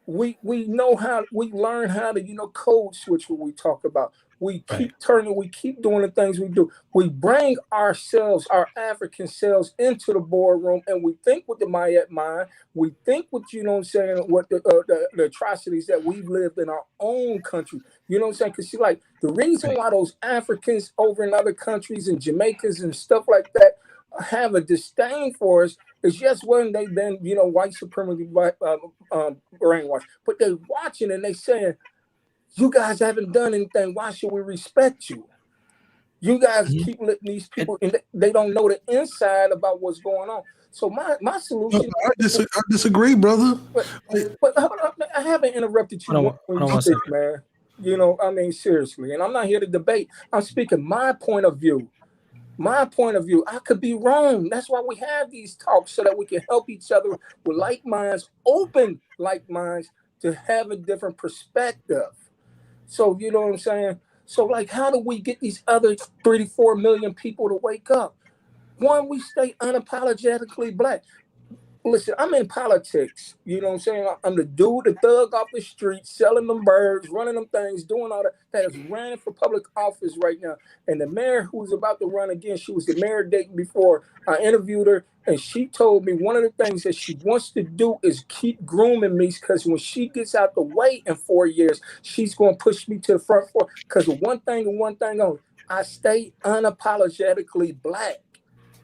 We know how, we learn how to, code switch what we talk about. We keep turning, we keep doing the things we do. We bring ourselves, our African selves into the boardroom, and we think with the Mayat mind. We think with, what the atrocities that we've lived in our own country. You know what I'm saying? Because the reason why those Africans over in other countries and Jamaicans and stuff like that have a disdain for us is just when they've been, white supremacy brainwashed. But they're watching and they saying, you guys haven't done anything. Why should we respect you? You guys keep letting these people, and they don't know the inside about what's going on. So my solution. I disagree, brother. But I haven't interrupted you when you speak, man. Seriously. And I'm not here to debate. I'm speaking my point of view. My point of view. I could be wrong. That's why we have these talks, so that we can help each other with like minds, open like minds, to have a different perspective. So, you know what I'm saying? So, how do we get these other 3 to 4 million people to wake up? One, we stay unapologetically Black. Listen, I'm in politics. You know what I'm saying? I'm the dude, the thug off the street, selling them birds, running them things, doing all that is running for public office right now. And the mayor who's about to run again, she was the mayor date before. I interviewed her, and she told me one of the things that she wants to do is keep grooming me, because when she gets out the way in 4 years, she's going to push me to the front floor. Because of one thing and one thing only, I stay unapologetically Black.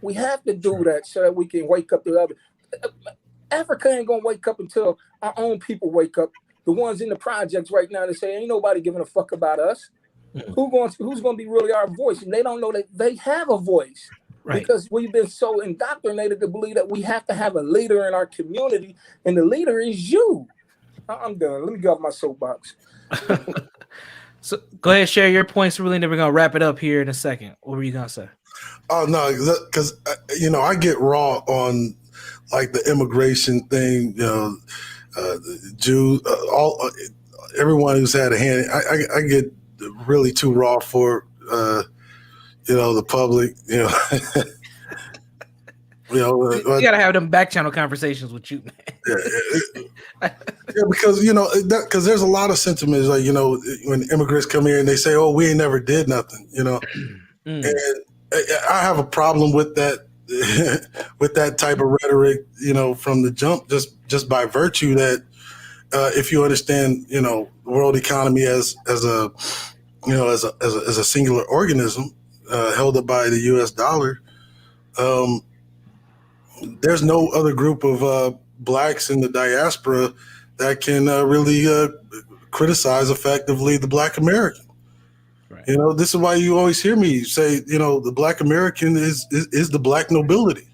We have to do that so that we can wake up the other. Africa ain't gonna wake up until our own people wake up. The ones in the projects right now that say ain't nobody giving a fuck about us. Who's gonna be really our voice? And they don't know that they have a voice, because we've been so indoctrinated to believe that we have to have a leader in our community, and the leader is you. I'm done. Let me get off my soapbox. So go ahead, share your points, really, and then we're gonna wrap it up here in a second. What were you gonna say? Oh no, because I get raw on the immigration thing, Jews, everyone who's had a hand. I get really too raw for the public. You gotta have them back channel conversations with you, man. Yeah, because because there's a lot of sentiments like when immigrants come here and they say, "Oh, we ain't never did nothing," and I have a problem with that with that type of rhetoric, from the jump, just by virtue that if you understand, the world economy as a singular organism held up by the U.S. dollar. There's no other group of blacks in the diaspora that can really criticize effectively the Black American. Right. This is why you always hear me say, the Black American is the Black nobility.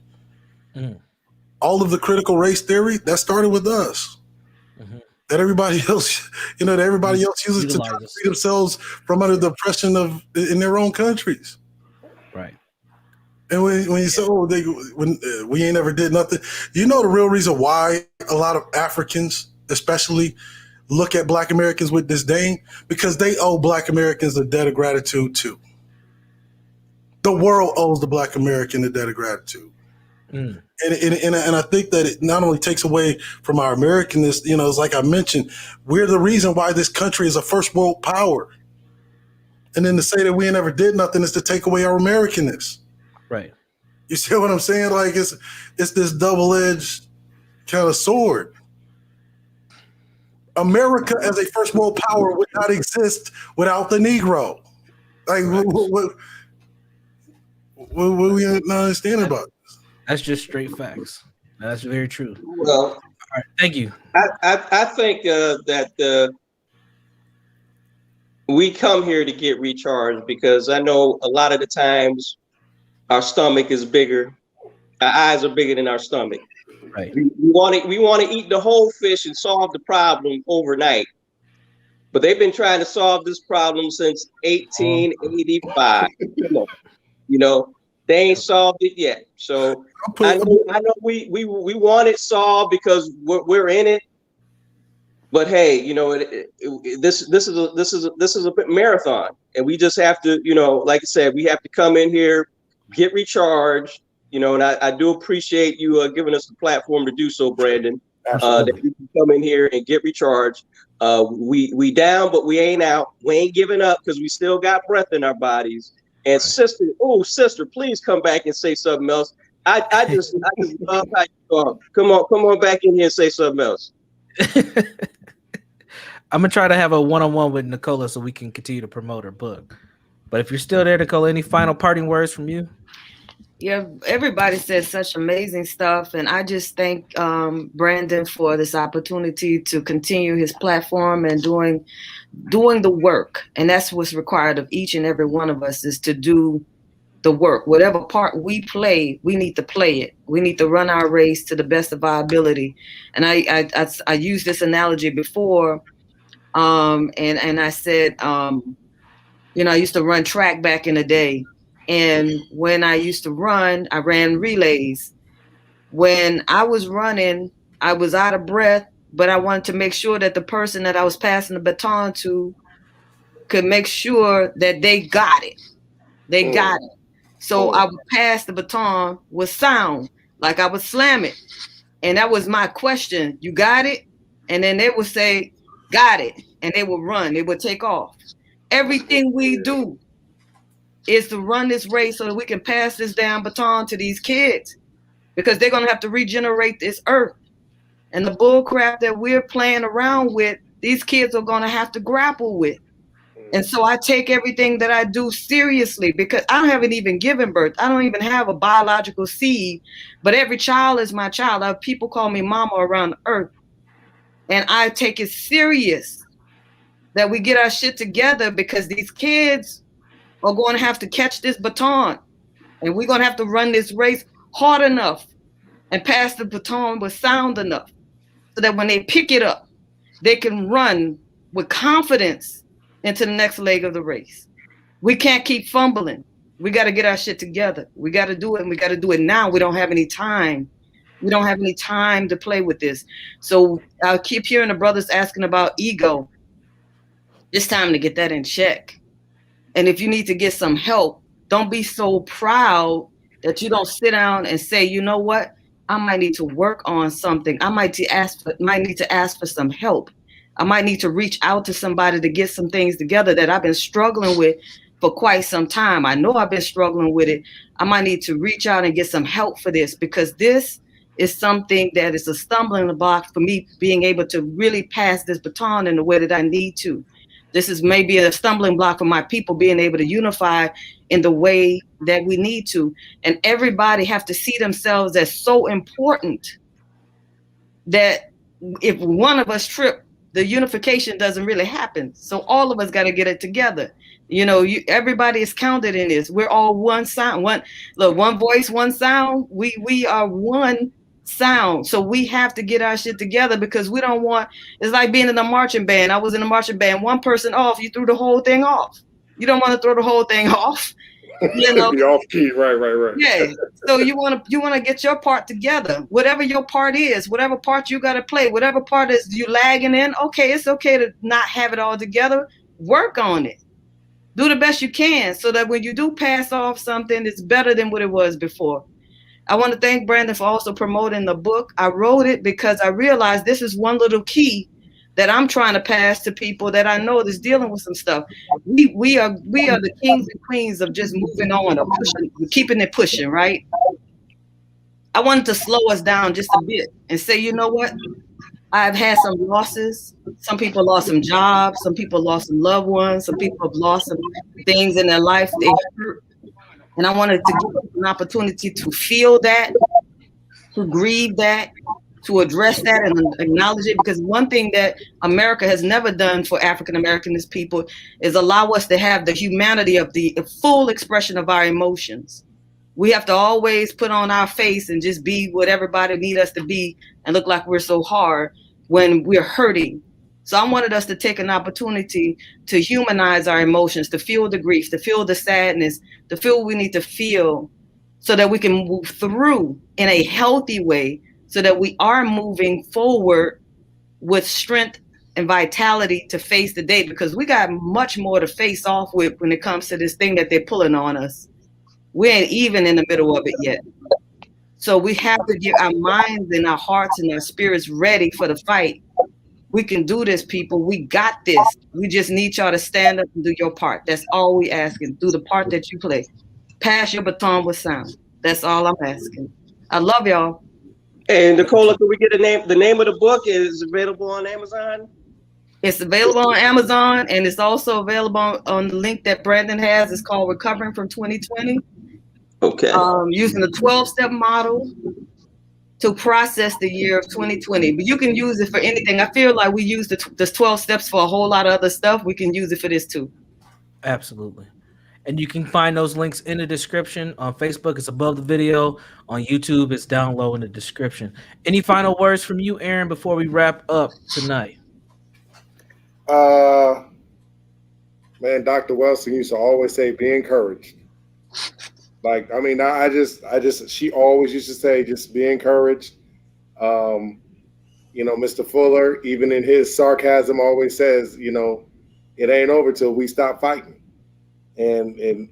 Mm. All of the critical race theory that started with us. Mm-hmm. That everybody else, uses to try to free themselves from under the oppression in their own countries. Right. And when you say, we ain't ever did nothing, the real reason why a lot of Africans, especially, look at Black Americans with disdain? Because they owe Black Americans a debt of gratitude too. The world owes the Black American a debt of gratitude. Mm. And I think that it not only takes away from our Americanness, it's like I mentioned, we're the reason why this country is a first world power. And then to say that we ain't never did nothing is to take away our Americanness. Right. You see what I'm saying? Like it's this double-edged kind of sword. America as a first world power would not exist without the Negro. Like what we not understand about this? That's just straight facts. That's very true. Well, all right, thank you. I think that we come here to get recharged because I know a lot of the times our stomach is bigger. Our eyes are bigger than our stomach. Right. We want to eat the whole fish and solve the problem overnight. But they've been trying to solve this problem since 1885. They ain't solved it yet. So I know we want it solved because we're in it. But hey, this is a marathon, and we just have to, like I said, we have to come in here, get recharged, and I do appreciate you giving us the platform to do so, Brandon. That we can come in here and get recharged. We down, but we ain't out. We ain't giving up because we still got breath in our bodies. And sister, please come back and say something else. I just love how you are. Come on back in here and say something else. I'm gonna try to have a one-on-one with Nicola so we can continue to promote her book. But if you're still there, Nicola, any final parting words from you? Yeah, everybody says such amazing stuff, and I just thank Brandon for this opportunity to continue his platform and doing the work. And that's what's required of each and every one of us, is to do the work. Whatever part we play, we need to play it. We need to run our race to the best of our ability. And I used this analogy before, and I said, I used to run track back in the day. And when I used to run, I ran relays. When I was running, I was out of breath, but I wanted to make sure that the person that I was passing the baton to could make sure that they got it. They got it. So I would pass the baton with sound, like I would slam it. And that was my question. You got it? And then they would say, got it. And they would run. They would take off. Everything we do is to run this race so that we can pass this damn baton to these kids, because they're going to have to regenerate this earth. And the bull crap that we're playing around with, these kids are going to have to grapple with. And so I take everything that I do seriously, because I haven't even given birth. I don't even have a biological seed, but every child is my child. People call me mama around the earth. And I take it serious that we get our shit together, because these kids are going to have to catch this baton, and we're going to have to run this race hard enough and pass the baton with sound enough so that when they pick it up, they can run with confidence into the next leg of the race. We can't keep fumbling. We got to get our shit together. We got to do it, and we got to do it now. We don't have any time. We don't have any time to play with this. So I keep hearing the brothers asking about ego. It's time to get that in check. And if you need to get some help, don't be so proud that you don't sit down and say, you know what, I might need to work on something. I might need to ask for some help. I might need to reach out to somebody to get some things together that I've been struggling with for quite some time. I know I've been struggling with it. I might need to reach out and get some help for this, because this is something that is a stumbling block for me being able to really pass this baton in the way that I need to. This is maybe a stumbling block for my people being able to unify in the way that we need to. And everybody have to see themselves as so important that if one of us trip, the unification doesn't really happen. So all of us got to get it together. You know, everybody is counted in this. We're all one sound, one voice, one sound. We are one sound. So we have to get our shit together, because we don't want, it's like being in a marching band. I was in a marching band, one person off, you threw the whole thing off. You don't want to throw the whole thing off. You know, be off key, right. Yeah. So you want to get your part together. Whatever your part is, whatever part you got to play, whatever part is you lagging in. Okay, it's okay to not have it all together. Work on it. Do the best you can, so that when you do pass off something, it's better than what it was before. I want to thank Brandon for also promoting the book. I wrote it because I realized this is one little key that I'm trying to pass to people that I know that's dealing with some stuff. We are the kings and queens of just moving on or pushing, keeping it pushing, right? I wanted to slow us down just a bit and say, you know what? I've had some losses. Some people lost some jobs. Some people lost some loved ones. Some people have lost some things in their life. They hurt. And I wanted to give us an opportunity to feel that, to grieve that, to address that and acknowledge it. Because one thing that America has never done for African Americans people is allow us to have the humanity of the full expression of our emotions. We have to always put on our face and just be what everybody need us to be and look like we're so hard when we're hurting. So I wanted us to take an opportunity to humanize our emotions, to feel the grief, to feel the sadness, to feel what we need to feel, so that we can move through in a healthy way, so that we are moving forward with strength and vitality to face the day, because we got much more to face off with when it comes to this thing that they're pulling on us. We ain't even in the middle of it yet. So we have to get our minds and our hearts and our spirits ready for the fight. We can do this, people. We got this. We just need y'all to stand up and do your part. That's all we asking. Do the part that you play. Pass your baton with sound. That's all I'm asking. I love y'all. And Nicola, can we get a name? The name of the book is available on Amazon? It's available on Amazon, and it's also available on the link that Brandon has. It's called Recovering from 2020. Okay. Using the 12-step model to process the year of 2020. But you can use it for anything. I feel like we use the 12 steps for a whole lot of other stuff. We can use it for this too. Absolutely. And you can find those links in the description. On Facebook, it's above the video. On YouTube, it's down low in the description. Any final words from you, Aaron, before we wrap up tonight? Man, Dr. Wilson used to always say, be encouraged. Like, I mean, she always used to say, just be encouraged. You know, Mr. Fuller, even in his sarcasm, always says, you know, it ain't over till we stop fighting. And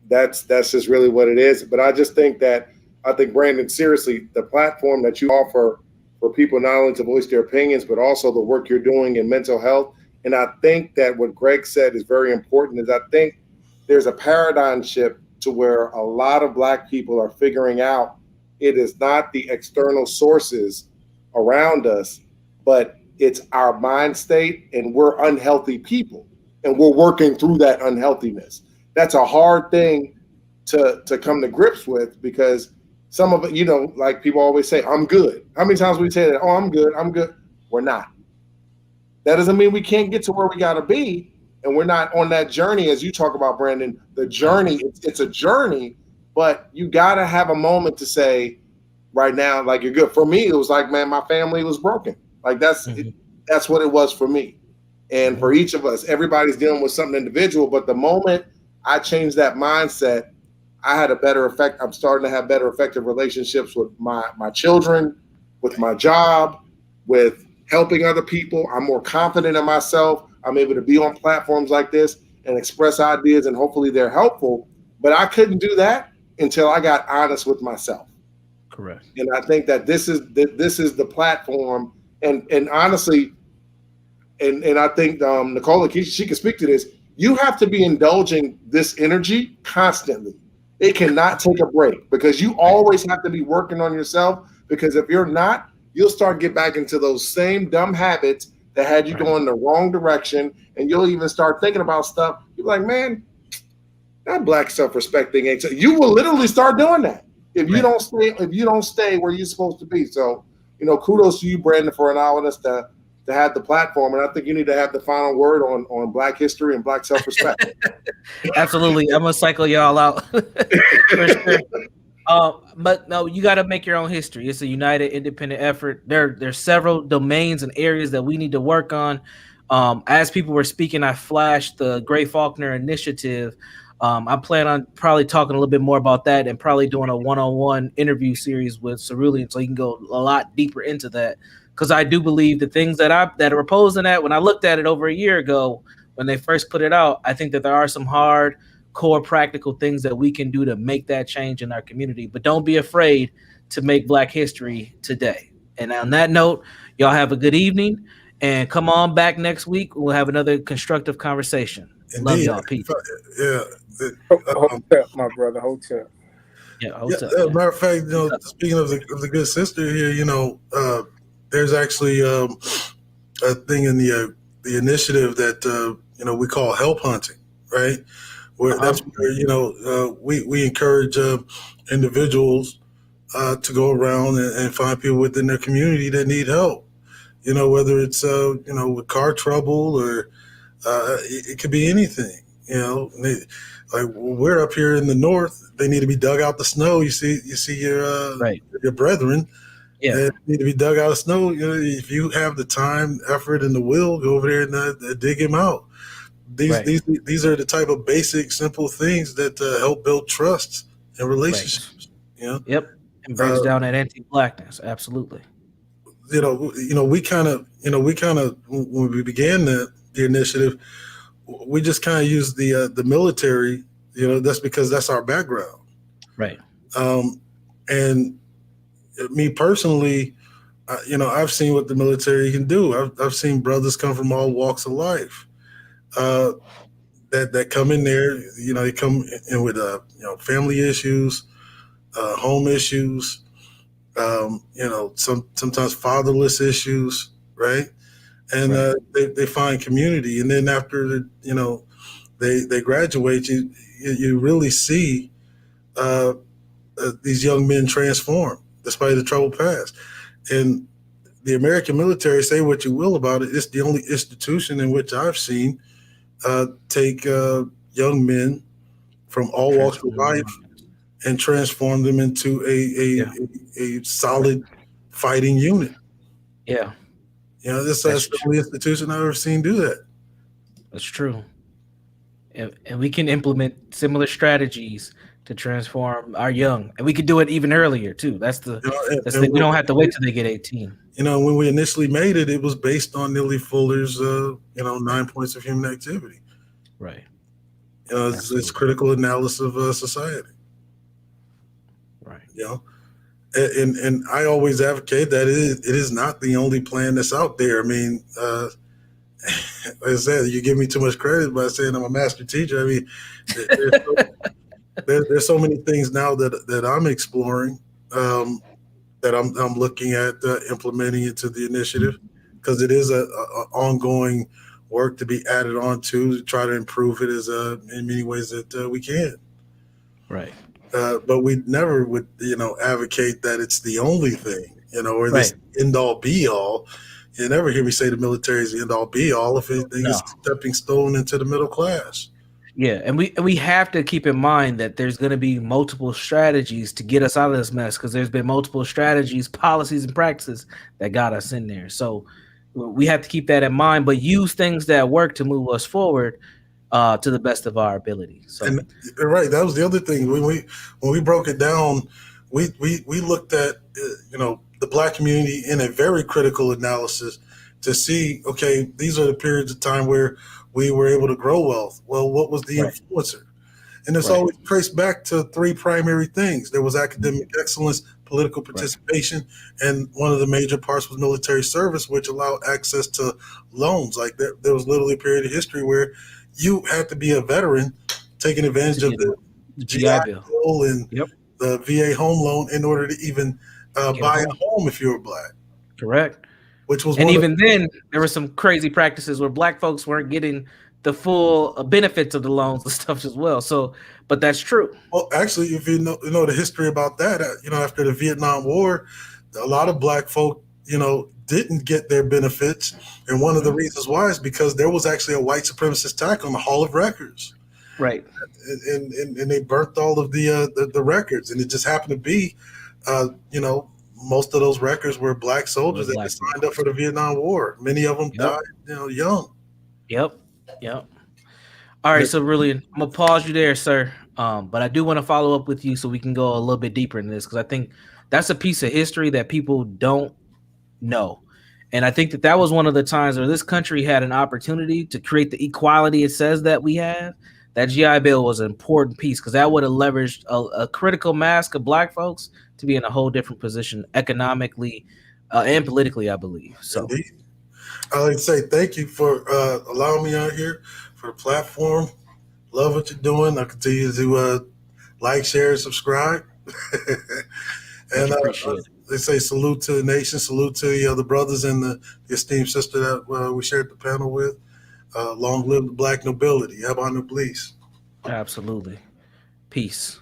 that's just really what it is. But I just think Brandon, seriously, the platform that you offer for people not only to voice their opinions, but also the work you're doing in mental health. And I think that what Greg said is very important, is I think there's a paradigm shift to where a lot of Black people are figuring out it is not the external sources around us, but it's our mind state, and we're unhealthy people, and we're working through that unhealthiness. That's a hard thing to come to grips with, because some of it, you know, like people always say, I'm good. How many times we say that? Oh, I'm good. We're not. That doesn't mean we can't get to where we got to be. And we're not on that journey, as you talk about, Brandon. The journey, it's a journey, but you got to have a moment to say, right now, like, you're good. For me, it was like, man, my family was broken. Like, that's what it was for me. And for each of us, everybody's dealing with something individual. But the moment I changed that mindset, I had a better effect. I'm starting to have better effective relationships with my children, with my job, with helping other people. I'm more confident in myself. I'm able to be on platforms like this and express ideas, and hopefully they're helpful. But I couldn't do that until I got honest with myself. Correct. And I think that this is the platform. And honestly, and I think Nicole, she can speak to this. You have to be indulging this energy constantly. It cannot take a break, because you always have to be working on yourself, because if you're not, you'll start get back into those same dumb habits that had you going the wrong direction, and you'll even start thinking about stuff. You're like, man, that Black self-respect thing ain't. You will literally start doing that if you don't stay where you're supposed to be. So, kudos to you, Brandon, for allowing us to have the platform. And I think you need to have the final word on Black history and Black self-respect. Absolutely. I'm gonna cycle y'all out. For sure. But no, you got to make your own history. It's a united, independent effort. There's several domains and areas that we need to work on. As people were speaking, I flashed the Gray Faulkner Initiative. I plan on probably talking a little bit more about that, and probably doing a one-on-one interview series with Cerulean, so you can go a lot deeper into that. Because I do believe the things that are proposed in that, when I looked at it over a year ago, when they first put it out, I think that there are some hard, core, practical things that we can do to make that change in our community. But don't be afraid to make Black history today. And on that note, y'all have a good evening, and come on back next week. We'll have another constructive conversation. Indeed. Love y'all, Pete. Yeah. Hotep, my brother, Hotep. Yeah, Hotep. Yeah, matter of fact, speaking of the good sister here, there's actually a thing in the initiative that we call help hunting, right? Where that's where we encourage individuals to go around and find people within their community that need help. Whether it's with car trouble, or it could be anything. Like we're up here in the north, they need to be dug out the snow. You see your brethren. Yeah, that need to be dug out of snow. If you have the time, effort, and the will, go over there and dig him out. These are the type of basic, simple things that help build trust and relationships. Yep, and brings down that anti-Blackness. Absolutely. We kind of when we began the initiative, we just kind of used the military. That's because that's our background. Right. And me personally, I've seen what the military can do. I've seen brothers come from all walks of life that come in there. They come in with family issues, home issues, sometimes fatherless issues, right? And they find community, and then after they graduate, you really see these young men transform despite the troubled past. And the American military, say what you will about it, it's the only institution in which I've seen take young men from all walks of life and transform them into a solid fighting unit. Yeah. That's the only institution I've ever seen do that. That's true. And we can implement similar strategies to transform our young, and we could do it even earlier too. That's the we don't have to wait till they get 18. When we initially made it, it was based on Neely Fuller's 9 points of human activity. Right. It's critical analysis of society. Right. And I always advocate that it is not the only plan that's out there. I mean, like I said, you give me too much credit by saying I'm a master teacher. I mean, there's so many things now that I'm exploring, that I'm looking at implementing into the initiative, because it is a ongoing work to be added on to try to improve it in many ways that we can. Right. But we never would, advocate that it's the only thing, or this end all be all. You never hear me say the military is the end all be all. If anything, is stepping stone into the middle class. Yeah, and we have to keep in mind that there's going to be multiple strategies to get us out of this mess, because there's been multiple strategies, policies, and practices that got us in there. So we have to keep that in mind, but use things that work to move us forward to the best of our ability. So, and right, that was the other thing. When we broke it down, we looked at the Black community in a very critical analysis, to see, okay, these are the periods of time where we were able to grow wealth. Well, what was the influencer? And it's always traced back to three primary things. There was academic excellence, political participation, and one of the major parts was military service, which allowed access to loans. Like there was literally a period of history where you had to be a veteran taking advantage of the GI Bill and the VA home loan in order to even buy a home if you were Black. Correct. Which was, and even then, there were some crazy practices where Black folks weren't getting the full benefits of the loans and stuff as well. So, but that's true. Well, actually, if you know the history about that, after the Vietnam War, a lot of Black folk, didn't get their benefits, and one of the reasons why is because there was actually a white supremacist attack on the Hall of Records. Right. And they burnt all of the records, and it just happened to be, most of those records were Black soldiers that signed up for the Vietnam War. Many of them died, young. Yep. All right, so really, I'm gonna pause you there, sir. But I do want to follow up with you so we can go a little bit deeper in this, because I think that's a piece of history that people don't know. And I think that was one of the times where this country had an opportunity to create the equality it says that we have. That GI Bill was an important piece, because that would have leveraged a critical mass of Black folks to be in a whole different position economically and politically, I believe. So indeed. I'd like to say thank you for allowing me out here for the platform. Love what you're doing. I'll continue to like, share, subscribe. And they say salute to the nation, salute to the other brothers and the esteemed sister that we shared the panel with. Long live the Black nobility. Yabba please. Absolutely. Peace.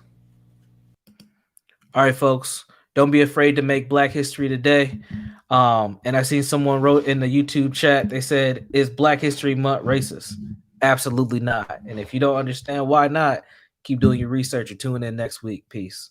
All right, folks. Don't be afraid to make Black history today. And I seen someone wrote in the YouTube chat, they said, is Black History Month racist? Absolutely not. And if you don't understand why not, keep doing your research and tune in next week. Peace.